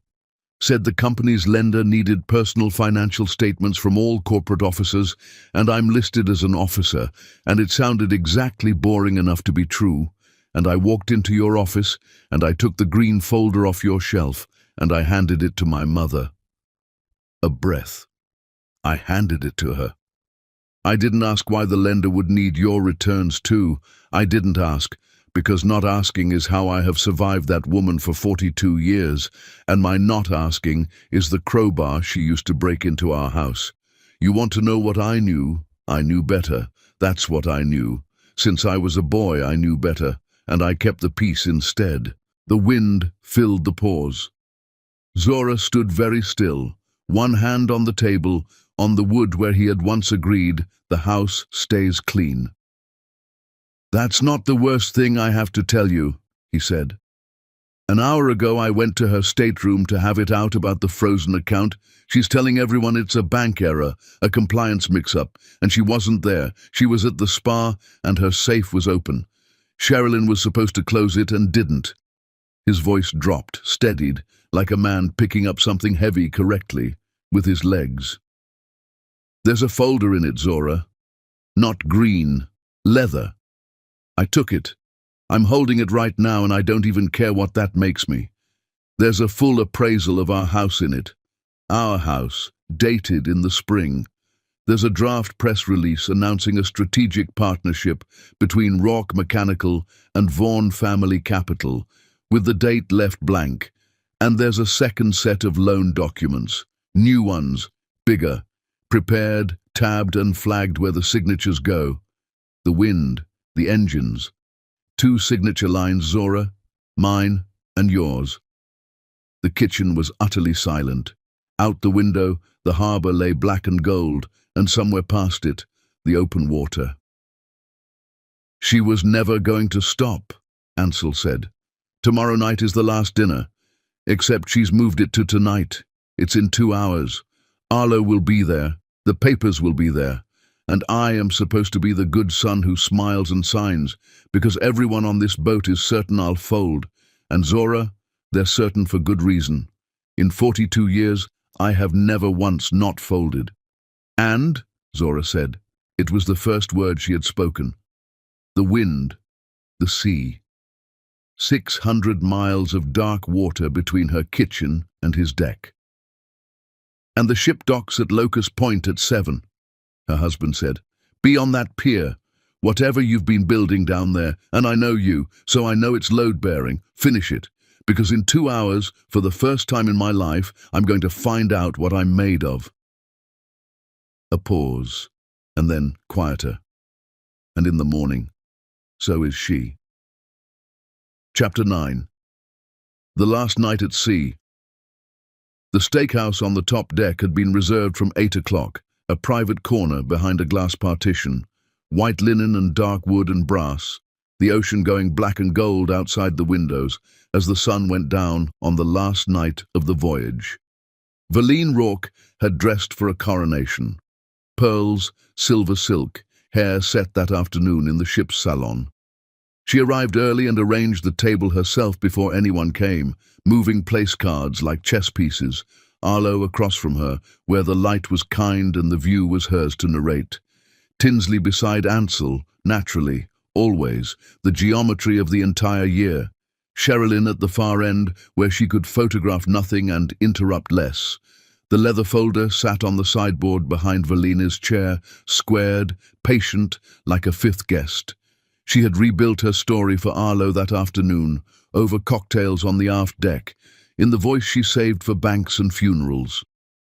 said the company's lender needed personal financial statements from all corporate officers, and I'm listed as an officer, and it sounded exactly boring enough to be true, and I walked into your office, and I took the green folder off your shelf, and I handed it to my mother." A breath. "I handed it to her. I didn't ask why the lender would need your returns too. I didn't ask, because not asking is how I have survived that woman for 42 years, and my not asking is the crowbar she used to break into our house. You want to know what I knew? I knew better. That's what I knew. Since I was a boy, I knew better, and I kept the peace instead." The wind filled the pause. Zora stood very still, one hand on the table, on the wood where he had once agreed, "The house stays clean." "That's not the worst thing I have to tell you," he said. "An hour ago I went to her stateroom to have it out about the frozen account. She's telling everyone it's a bank error, a compliance mix-up, and she wasn't there. She was at the spa, and her safe was open. Sherilyn was supposed to close it and didn't." His voice dropped, steadied, like a man picking up something heavy correctly, with his legs. "There's a folder in it, Zora. Not green. Leather. I took it. I'm holding it right now, and I don't even care what that makes me. There's a full appraisal of our house in it. Our house, dated in the spring. There's a draft press release announcing a strategic partnership between Rourke Mechanical and Vaughan Family Capital, with the date left blank. And there's a second set of loan documents. New ones, bigger, prepared, tabbed and flagged where the signatures go. The wind, the engines. 2 signature lines, Zora, mine and yours." The kitchen was utterly silent. Out the window, the harbour lay black and gold, and somewhere past it, the open water. "She was never going to stop," Ansel said. "Tomorrow night is the last dinner, except she's moved it to tonight. It's in 2 hours. Arlo will be there. The papers will be there. And I am supposed to be the good son who smiles and signs, because everyone on this boat is certain I'll fold. And Zora, they're certain for good reason. In 42 years, I have never once not folded. And, Zora said, it was the first word she had spoken. The wind, the sea. 600 miles of dark water between her kitchen and his deck. And the ship docks at Locust Point at 7, her husband said. Be on that pier, whatever you've been building down there, and I know you, so I know it's load-bearing. Finish it, because in 2 hours, for the first time in my life, I'm going to find out what I'm made of. A pause, and then quieter. And in the morning, so is she. Chapter 9. The last night at sea. The steakhouse on the top deck had been reserved from 8 o'clock, a private corner behind a glass partition, white linen and dark wood and brass, the ocean going black and gold outside the windows as the sun went down on the last night of the voyage. Verlene Rourke had dressed for a coronation. Pearls, silver silk, hair set that afternoon in the ship's salon. She arrived early and arranged the table herself before anyone came, moving place cards like chess pieces, Arlo across from her, where the light was kind and the view was hers to narrate. Tinsley beside Ansel, naturally, always, the geometry of the entire year. Sherilyn at the far end, where she could photograph nothing and interrupt less. The leather folder sat on the sideboard behind Verlene's chair, squared, patient, like a fifth guest. She had rebuilt her story for Arlo that afternoon, over cocktails on the aft deck, in the voice she saved for banks and funerals.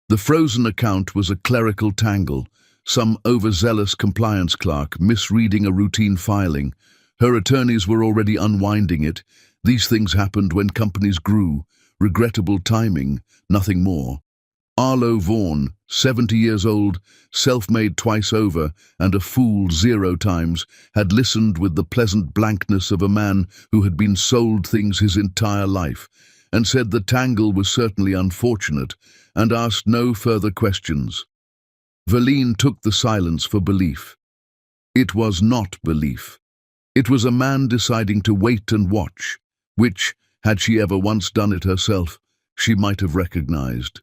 The frozen account was a clerical tangle, some overzealous compliance clerk misreading a routine filing. Her attorneys were already unwinding it. These things happened when companies grew. Regrettable timing, nothing more. Arlo Vaughan, 70 years old, self-made twice over, and a fool 0 times, had listened with the pleasant blankness of a man who had been sold things his entire life, and said the tangle was certainly unfortunate, and asked no further questions. Verlene took the silence for belief. It was not belief. It was a man deciding to wait and watch, which, had she ever once done it herself, she might have recognized.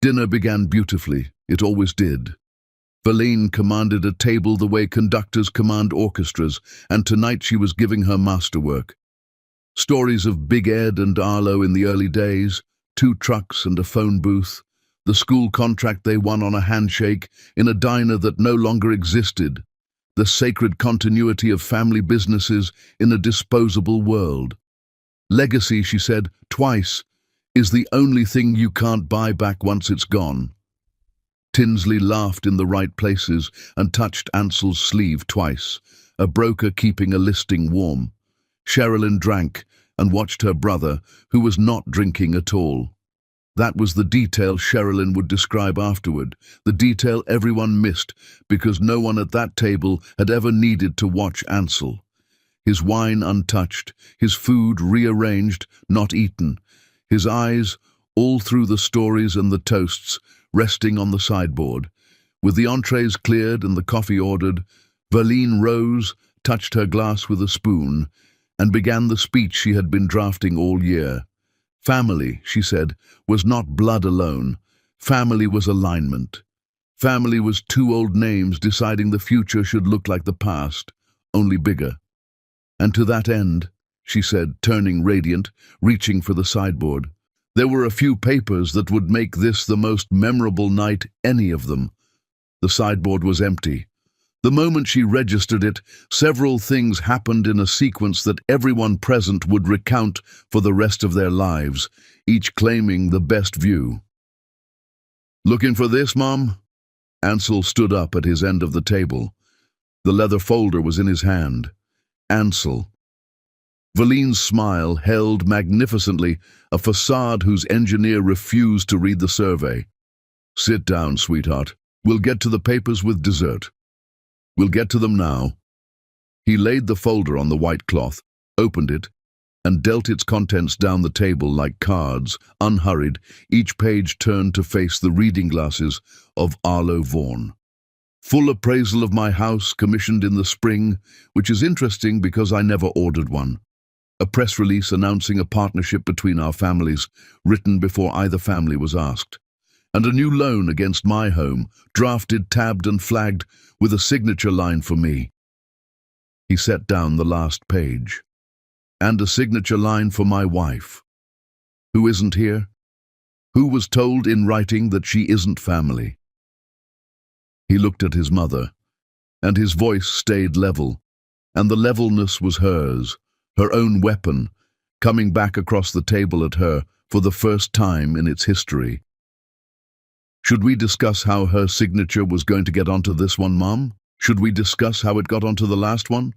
Dinner began beautifully, it always did. Verlene commanded a table the way conductors command orchestras, and tonight she was giving her masterwork. Stories of Big Ed and Arlo in the early days, 2 trucks and a phone booth, the school contract they won on a handshake in a diner that no longer existed, the sacred continuity of family businesses in a disposable world. Legacy, she said, twice, is the only thing you can't buy back once it's gone. Tinsley laughed in the right places and touched Ansel's sleeve twice, a broker keeping a listing warm. Sherilyn drank and watched her brother, who was not drinking at all. That was the detail Sherilyn would describe afterward, the detail everyone missed because no one at that table had ever needed to watch Ansel. His wine untouched, his food rearranged, not eaten, his eyes, all through the stories and the toasts, resting on the sideboard. With the entrees cleared and the coffee ordered, Verlene rose, touched her glass with a spoon, and began the speech she had been drafting all year. Family, she said, was not blood alone. Family was alignment. Family was 2 old names deciding the future should look like the past, only bigger. And to that end, she said, turning radiant, reaching for the sideboard, there were a few papers that would make this the most memorable night, any of them. The sideboard was empty. The moment she registered it, several things happened in a sequence that everyone present would recount for the rest of their lives, each claiming the best view. Looking for this, Mom? Ansel stood up at his end of the table. The leather folder was in his hand. Ansel. Verlene's smile held magnificently a facade whose engineer refused to read the survey. Sit down, sweetheart. We'll get to the papers with dessert. We'll get to them now. He laid the folder on the white cloth, opened it, and dealt its contents down the table like cards, unhurried, each page turned to face the reading glasses of Arlo Vaughan. Full appraisal of my house, commissioned in the spring, which is interesting because I never ordered one. A press release announcing a partnership between our families, written before either family was asked. And a new loan against my home, drafted, tabbed and flagged with a signature line for me. He set down the last page. And a signature line for my wife. Who isn't here? Who was told in writing that she isn't family? He looked at his mother, and his voice stayed level, and the levelness was hers, her own weapon, coming back across the table at her for the first time in its history. Should we discuss how her signature was going to get onto this one, Mom? Should we discuss how it got onto the last one?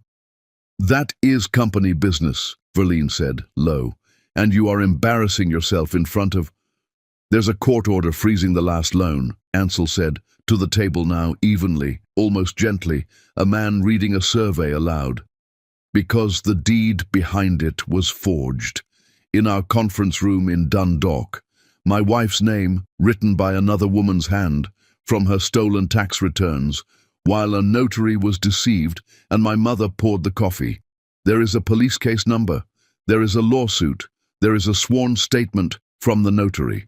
That is company business, Verlene said, low, and you are embarrassing yourself in front of... There's a court order freezing the last loan, Ansel said, to the table now, evenly, almost gently, a man reading a survey aloud. Because the deed behind it was forged. In our conference room in Dundalk, my wife's name, written by another woman's hand, from her stolen tax returns, while a notary was deceived and my mother poured the coffee. There is a police case number. There is a lawsuit. There is a sworn statement from the notary.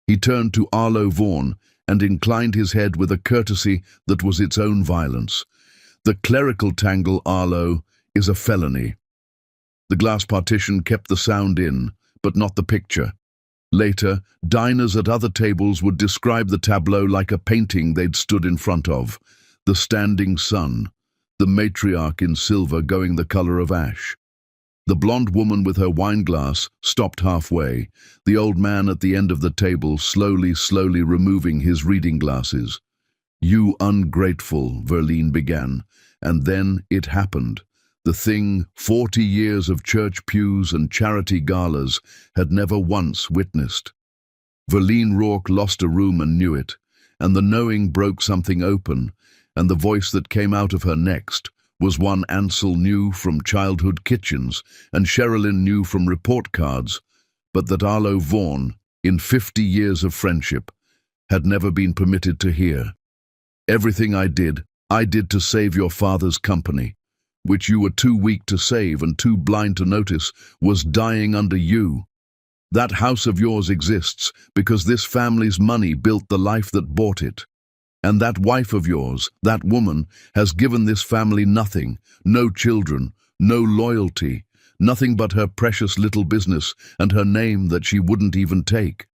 He turned to Arlo Vaughan and inclined his head with a courtesy that was its own violence. The clerical tangle, Arlo, is a felony. The glass partition kept the sound in, but not the picture. Later, diners at other tables would describe the tableau like a painting they'd stood in front of. The standing sun, the matriarch in silver going the color of ash. The blonde woman with her wineglass stopped halfway, the old man at the end of the table slowly removing his reading glasses. You ungrateful, Verlene began, and then it happened. The thing 40 years of church pews and charity galas had never once witnessed. Verlene Rourke lost a room and knew it, and the knowing broke something open, and the voice that came out of her next was one Ansel knew from childhood kitchens and Sherilyn knew from report cards, but that Arlo Vaughan, in 50 years of friendship, had never been permitted to hear. Everything I did to save your father's company, which you were too weak to save and too blind to notice, was dying under you. That house of yours exists because this family's money built the life that bought it. And that wife of yours, that woman, has given this family nothing, no children, no loyalty, nothing but her precious little business and her name that she wouldn't even take.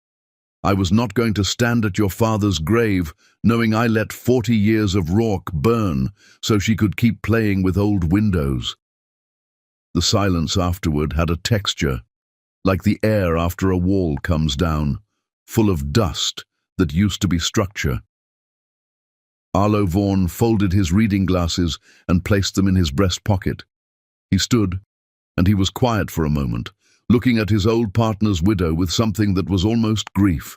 I was not going to stand at your father's grave knowing I let 40 years of Rourke burn so she could keep playing with old windows. The silence afterward had a texture, like the air after a wall comes down, full of dust that used to be structure. Arlo Vaughan folded his reading glasses and placed them in his breast pocket. He stood, and he was quiet for a moment, looking at his old partner's widow with something that was almost grief.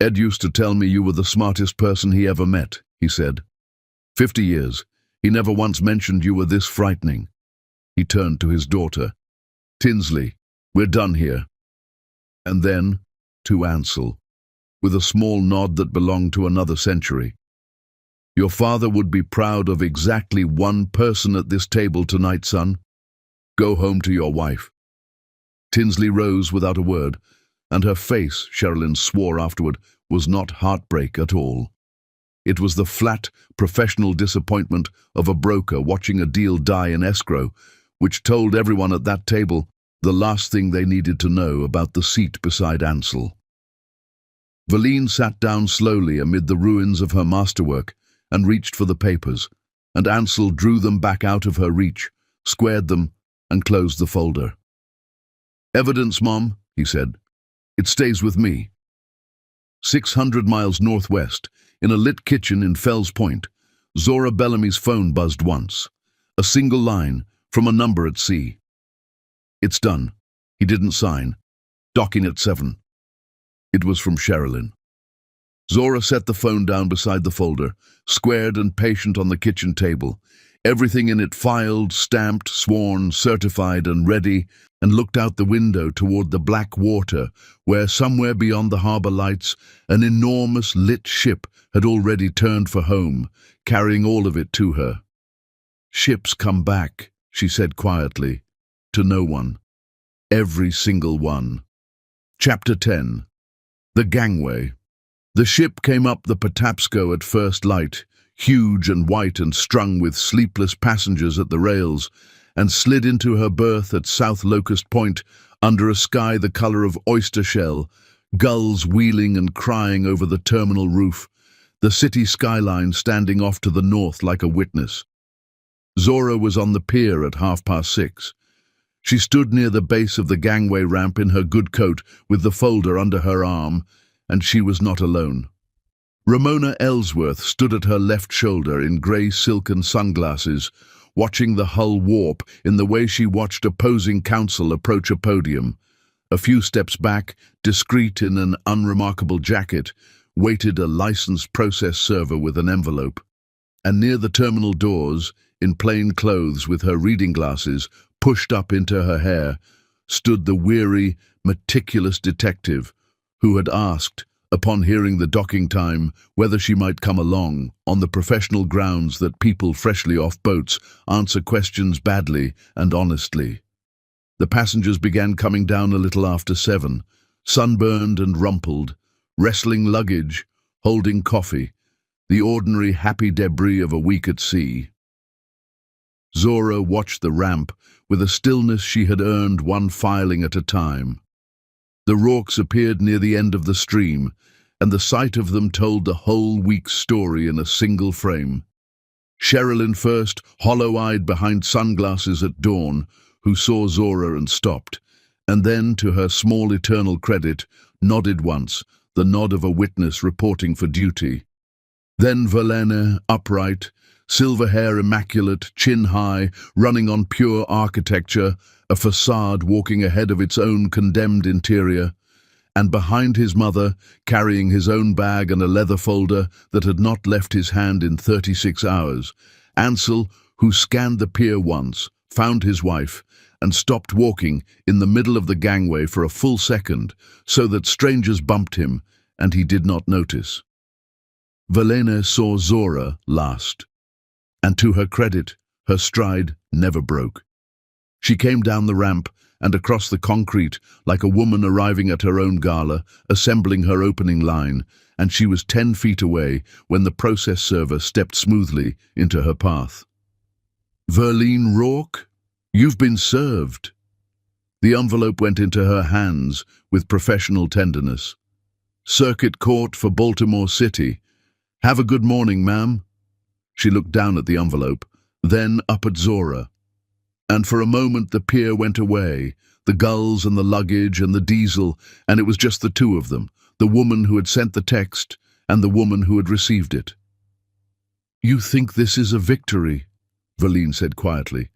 Ed used to tell me you were the smartest person he ever met, he said. 50 years. He never once mentioned you were this frightening. He turned to his daughter. Tinsley, we're done here. And then, to Ansel, with a small nod that belonged to another century. Your father would be proud of exactly one person at this table tonight, son. Go home to your wife. Tinsley rose without a word, and her face, Sherilyn swore afterward, was not heartbreak at all. It was the flat, professional disappointment of a broker watching a deal die in escrow, which told everyone at that table the last thing they needed to know about the seat beside Ansel. Verlene sat down slowly amid the ruins of her masterwork and reached for the papers, and Ansel drew them back out of her reach, squared them, and closed the folder. Evidence, Mom, he said. It stays with me. 600 miles northwest, in a lit kitchen in Fells Point, Zora Bellamy's phone buzzed once. A single line, from a number at sea. It's done. He didn't sign. Docking at 7. It was from Sherilyn. Zora set the phone down beside the folder, squared and patient on the kitchen table. everything in it filed, stamped, sworn, certified and ready, and looked out the window toward the black water, where somewhere beyond the harbour lights, an enormous lit ship had already turned for home, carrying all of it to her. "Ships come back," she said quietly, to no one. Every single one. Chapter 10. The Gangway. The ship came up the Patapsco at first light, huge and white and strung with sleepless passengers at the rails, and slid into her berth at South Locust Point under a sky the colour of oyster shell, gulls wheeling and crying over the terminal roof, the city skyline standing off to the north like a witness. Zora was on the pier at 6:30. She stood near the base of the gangway ramp in her good coat with the folder under her arm, and she was not alone. Ramona Ellsworth stood at her left shoulder in grey silken sunglasses, watching the hull warp in the way she watched opposing counsel approach a podium. A few steps back, discreet in an unremarkable jacket, waited a licensed process server with an envelope. And near the terminal doors, in plain clothes with her reading glasses pushed up into her hair, stood the weary, meticulous detective who had asked, upon hearing the docking time, whether she might come along, on the professional grounds that people freshly off boats answer questions badly and honestly. The passengers began coming down a little after 7, sunburned and rumpled, wrestling luggage, holding coffee, the ordinary happy debris of a week at sea. Zora watched the ramp with a stillness she had earned one filing at a time. The rorks appeared near the end of the stream, and the sight of them told the whole week's story in a single frame. Sherilyn first, hollow-eyed behind sunglasses at dawn, who saw Zora and stopped, and then, to her small eternal credit, nodded once, the nod of a witness reporting for duty. Then Verlaine, upright, silver hair immaculate, chin high, running on pure architecture, a facade walking ahead of its own condemned interior, and behind his mother, carrying his own bag and a leather folder that had not left his hand in 36 hours, Ansel, who scanned the pier once, found his wife, and stopped walking in the middle of the gangway for a full second, so that strangers bumped him, and he did not notice. Verlaine saw Zora last, and to her credit, her stride never broke. She came down the ramp and across the concrete like a woman arriving at her own gala, assembling her opening line, and she was 10 feet away when the process server stepped smoothly into her path. "Verlaine Rourke, you've been served." The envelope went into her hands with professional tenderness. "Circuit Court for Baltimore City. Have a good morning, ma'am." She looked down at the envelope, then up at Zora. And for a moment the pier went away, the gulls and the luggage and the diesel, and it was just the two of them, the woman who had sent the text and the woman who had received it. "You think this is a victory," Verlaine said quietly.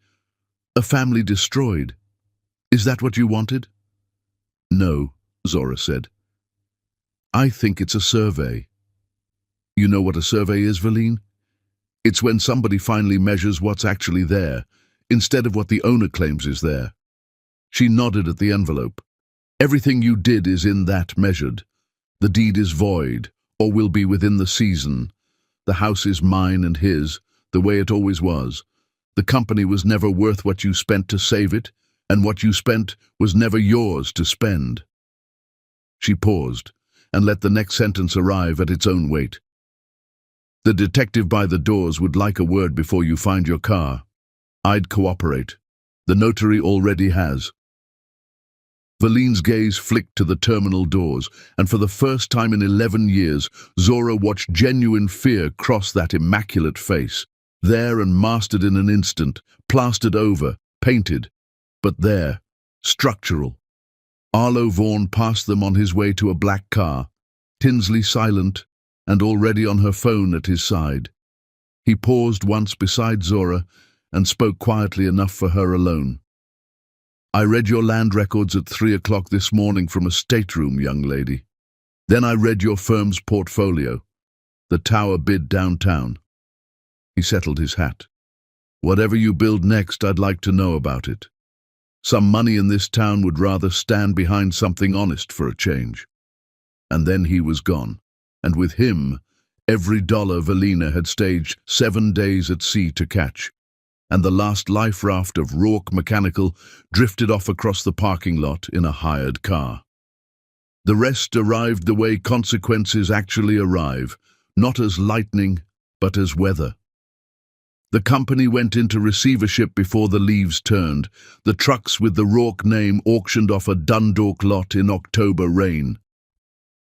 "A family destroyed. Is that what you wanted?" "No," Zora said. "I think it's a survey." "You know what a survey is, Verlaine? It's when somebody finally measures what's actually there, instead of what the owner claims is there." She nodded at the envelope. "Everything you did is in that measured. The deed is void, or will be within the season. The house is mine and his, the way it always was. The company was never worth what you spent to save it, and what you spent was never yours to spend." She paused, and let the next sentence arrive at its own weight. "The detective by the doors would like a word before you find your car. I'd cooperate. The notary already has." Verlaine's gaze flicked to the terminal doors, and for the first time in 11 years, Zora watched genuine fear cross that immaculate face. There and mastered in an instant, plastered over, painted, but there, structural. Arlo Vaughan passed them on his way to a black car, Tinsley silent, and already on her phone at his side. He paused once beside Zora and spoke quietly enough for her alone. "I read your land records at 3 o'clock this morning from a stateroom, young lady. Then I read your firm's portfolio, the tower bid downtown." He settled his hat. Whatever you build next, I'd like to know about it. Some money in this town would rather stand behind something honest for a change." And then he was gone, and with him, every dollar Velina had staged 7 days at sea to catch, and the last life raft of Rourke Mechanical drifted off across the parking lot in a hired car. The rest arrived the way consequences actually arrive, not as lightning, but as weather. The company went into receivership before the leaves turned, the trucks with the Rourke name auctioned off a Dundalk lot in October rain.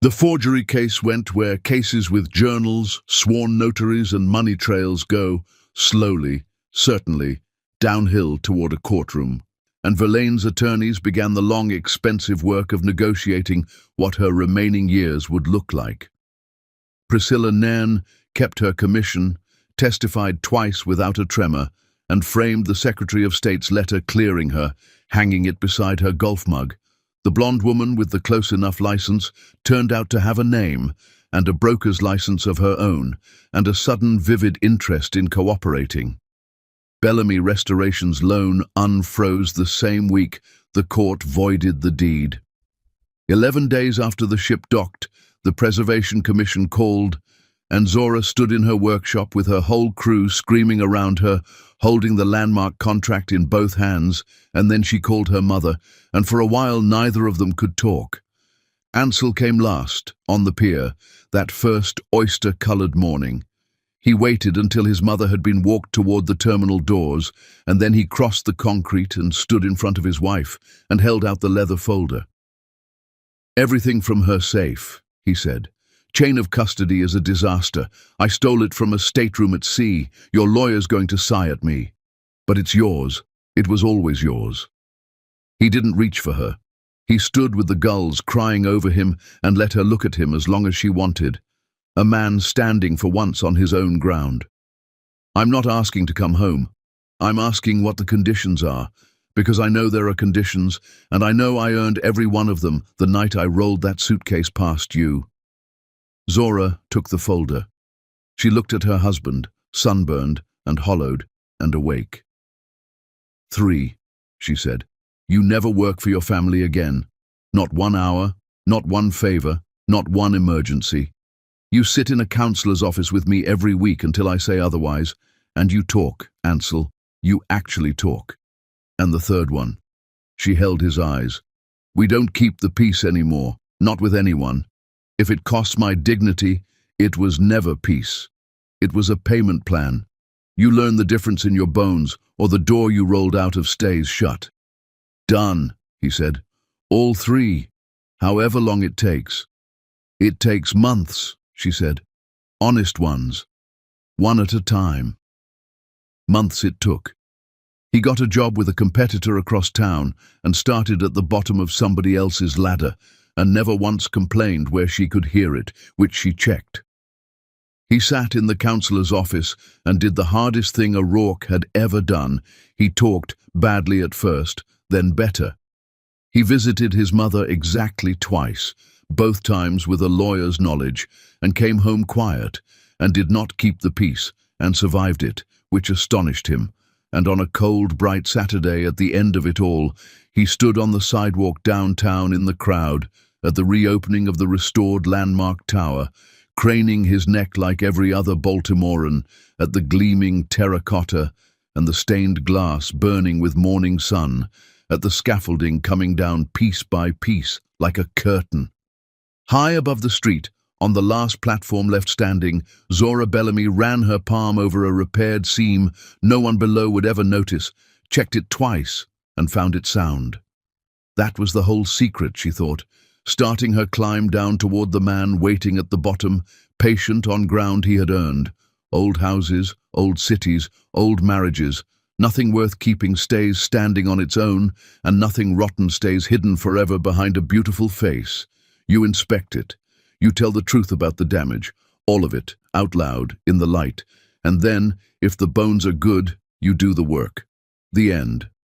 The forgery case went where cases with journals, sworn notaries and money trails go, slowly, certainly, downhill toward a courtroom, and Verlaine's attorneys began the long, expensive work of negotiating what her remaining years would look like. Priscilla Nairn kept her commission, testified twice without a tremor, and framed the Secretary of State's letter clearing her, hanging it beside her golf mug. The blonde woman with the close enough license turned out to have a name, and a broker's license of her own, and a sudden vivid interest in cooperating. Bellamy Restoration's loan unfroze the same week the court voided the deed. 11 days after the ship docked, the Preservation Commission called, and Zora stood in her workshop with her whole crew screaming around her, holding the landmark contract in both hands, and then she called her mother, and for a while neither of them could talk. Ansel came last, on the pier, that first oyster-colored morning. He waited until his mother had been walked toward the terminal doors, and then he crossed the concrete and stood in front of his wife and held out the leather folder. "Everything from her safe," he said. "Chain of custody is a disaster. I stole it from a stateroom at sea. Your lawyer's going to sigh at me. But it's yours. It was always yours." He didn't reach for her. He stood with the gulls crying over him and let her look at him as long as she wanted. A man standing for once on his own ground. "I'm not asking to come home. I'm asking what the conditions are, because I know there are conditions, and I know I earned every one of them the night I rolled that suitcase past you." Zora took the folder. She looked at her husband, sunburned and hollowed and awake. "3," she said. "You never work for your family again. Not 1 hour, not one favor, not one emergency. You sit in a counselor's office with me every week until I say otherwise, and you talk, Ansel. You actually talk." And the third one. She held his eyes. "We don't keep the peace anymore, not with anyone. If it costs my dignity, it was never peace. It was a payment plan. You learn the difference in your bones, or the door you rolled out of stays shut." "Done," he said. "All 3, however long it takes." "It takes months," she said. "Honest ones. One at a time." Months it took. He got a job with a competitor across town and started at the bottom of somebody else's ladder, and never once complained where she could hear it, which she checked. He sat in the counselor's office and did the hardest thing a Rourke had ever done. He talked, badly at first, then better. He visited his mother exactly twice, both times with a lawyer's knowledge, and came home quiet, and did not keep the peace, and survived it, which astonished him. And on a cold, bright Saturday at the end of it all, he stood on the sidewalk downtown in the crowd, at the reopening of the restored landmark tower, craning his neck like every other Baltimorean, at the gleaming terracotta and the stained glass burning with morning sun, at the scaffolding coming down piece by piece like a curtain. High above the street, on the last platform left standing, Zora Bellamy ran her palm over a repaired seam no one below would ever notice, checked it twice, and found it sound. That was the whole secret, she thought, starting her climb down toward the man waiting at the bottom, patient on ground he had earned. Old houses, old cities, old marriages. Nothing worth keeping stays standing on its own, and nothing rotten stays hidden forever behind a beautiful face. You inspect it. You tell the truth about the damage, all of it, out loud, in the light. And then, if the bones are good, you do the work. The end.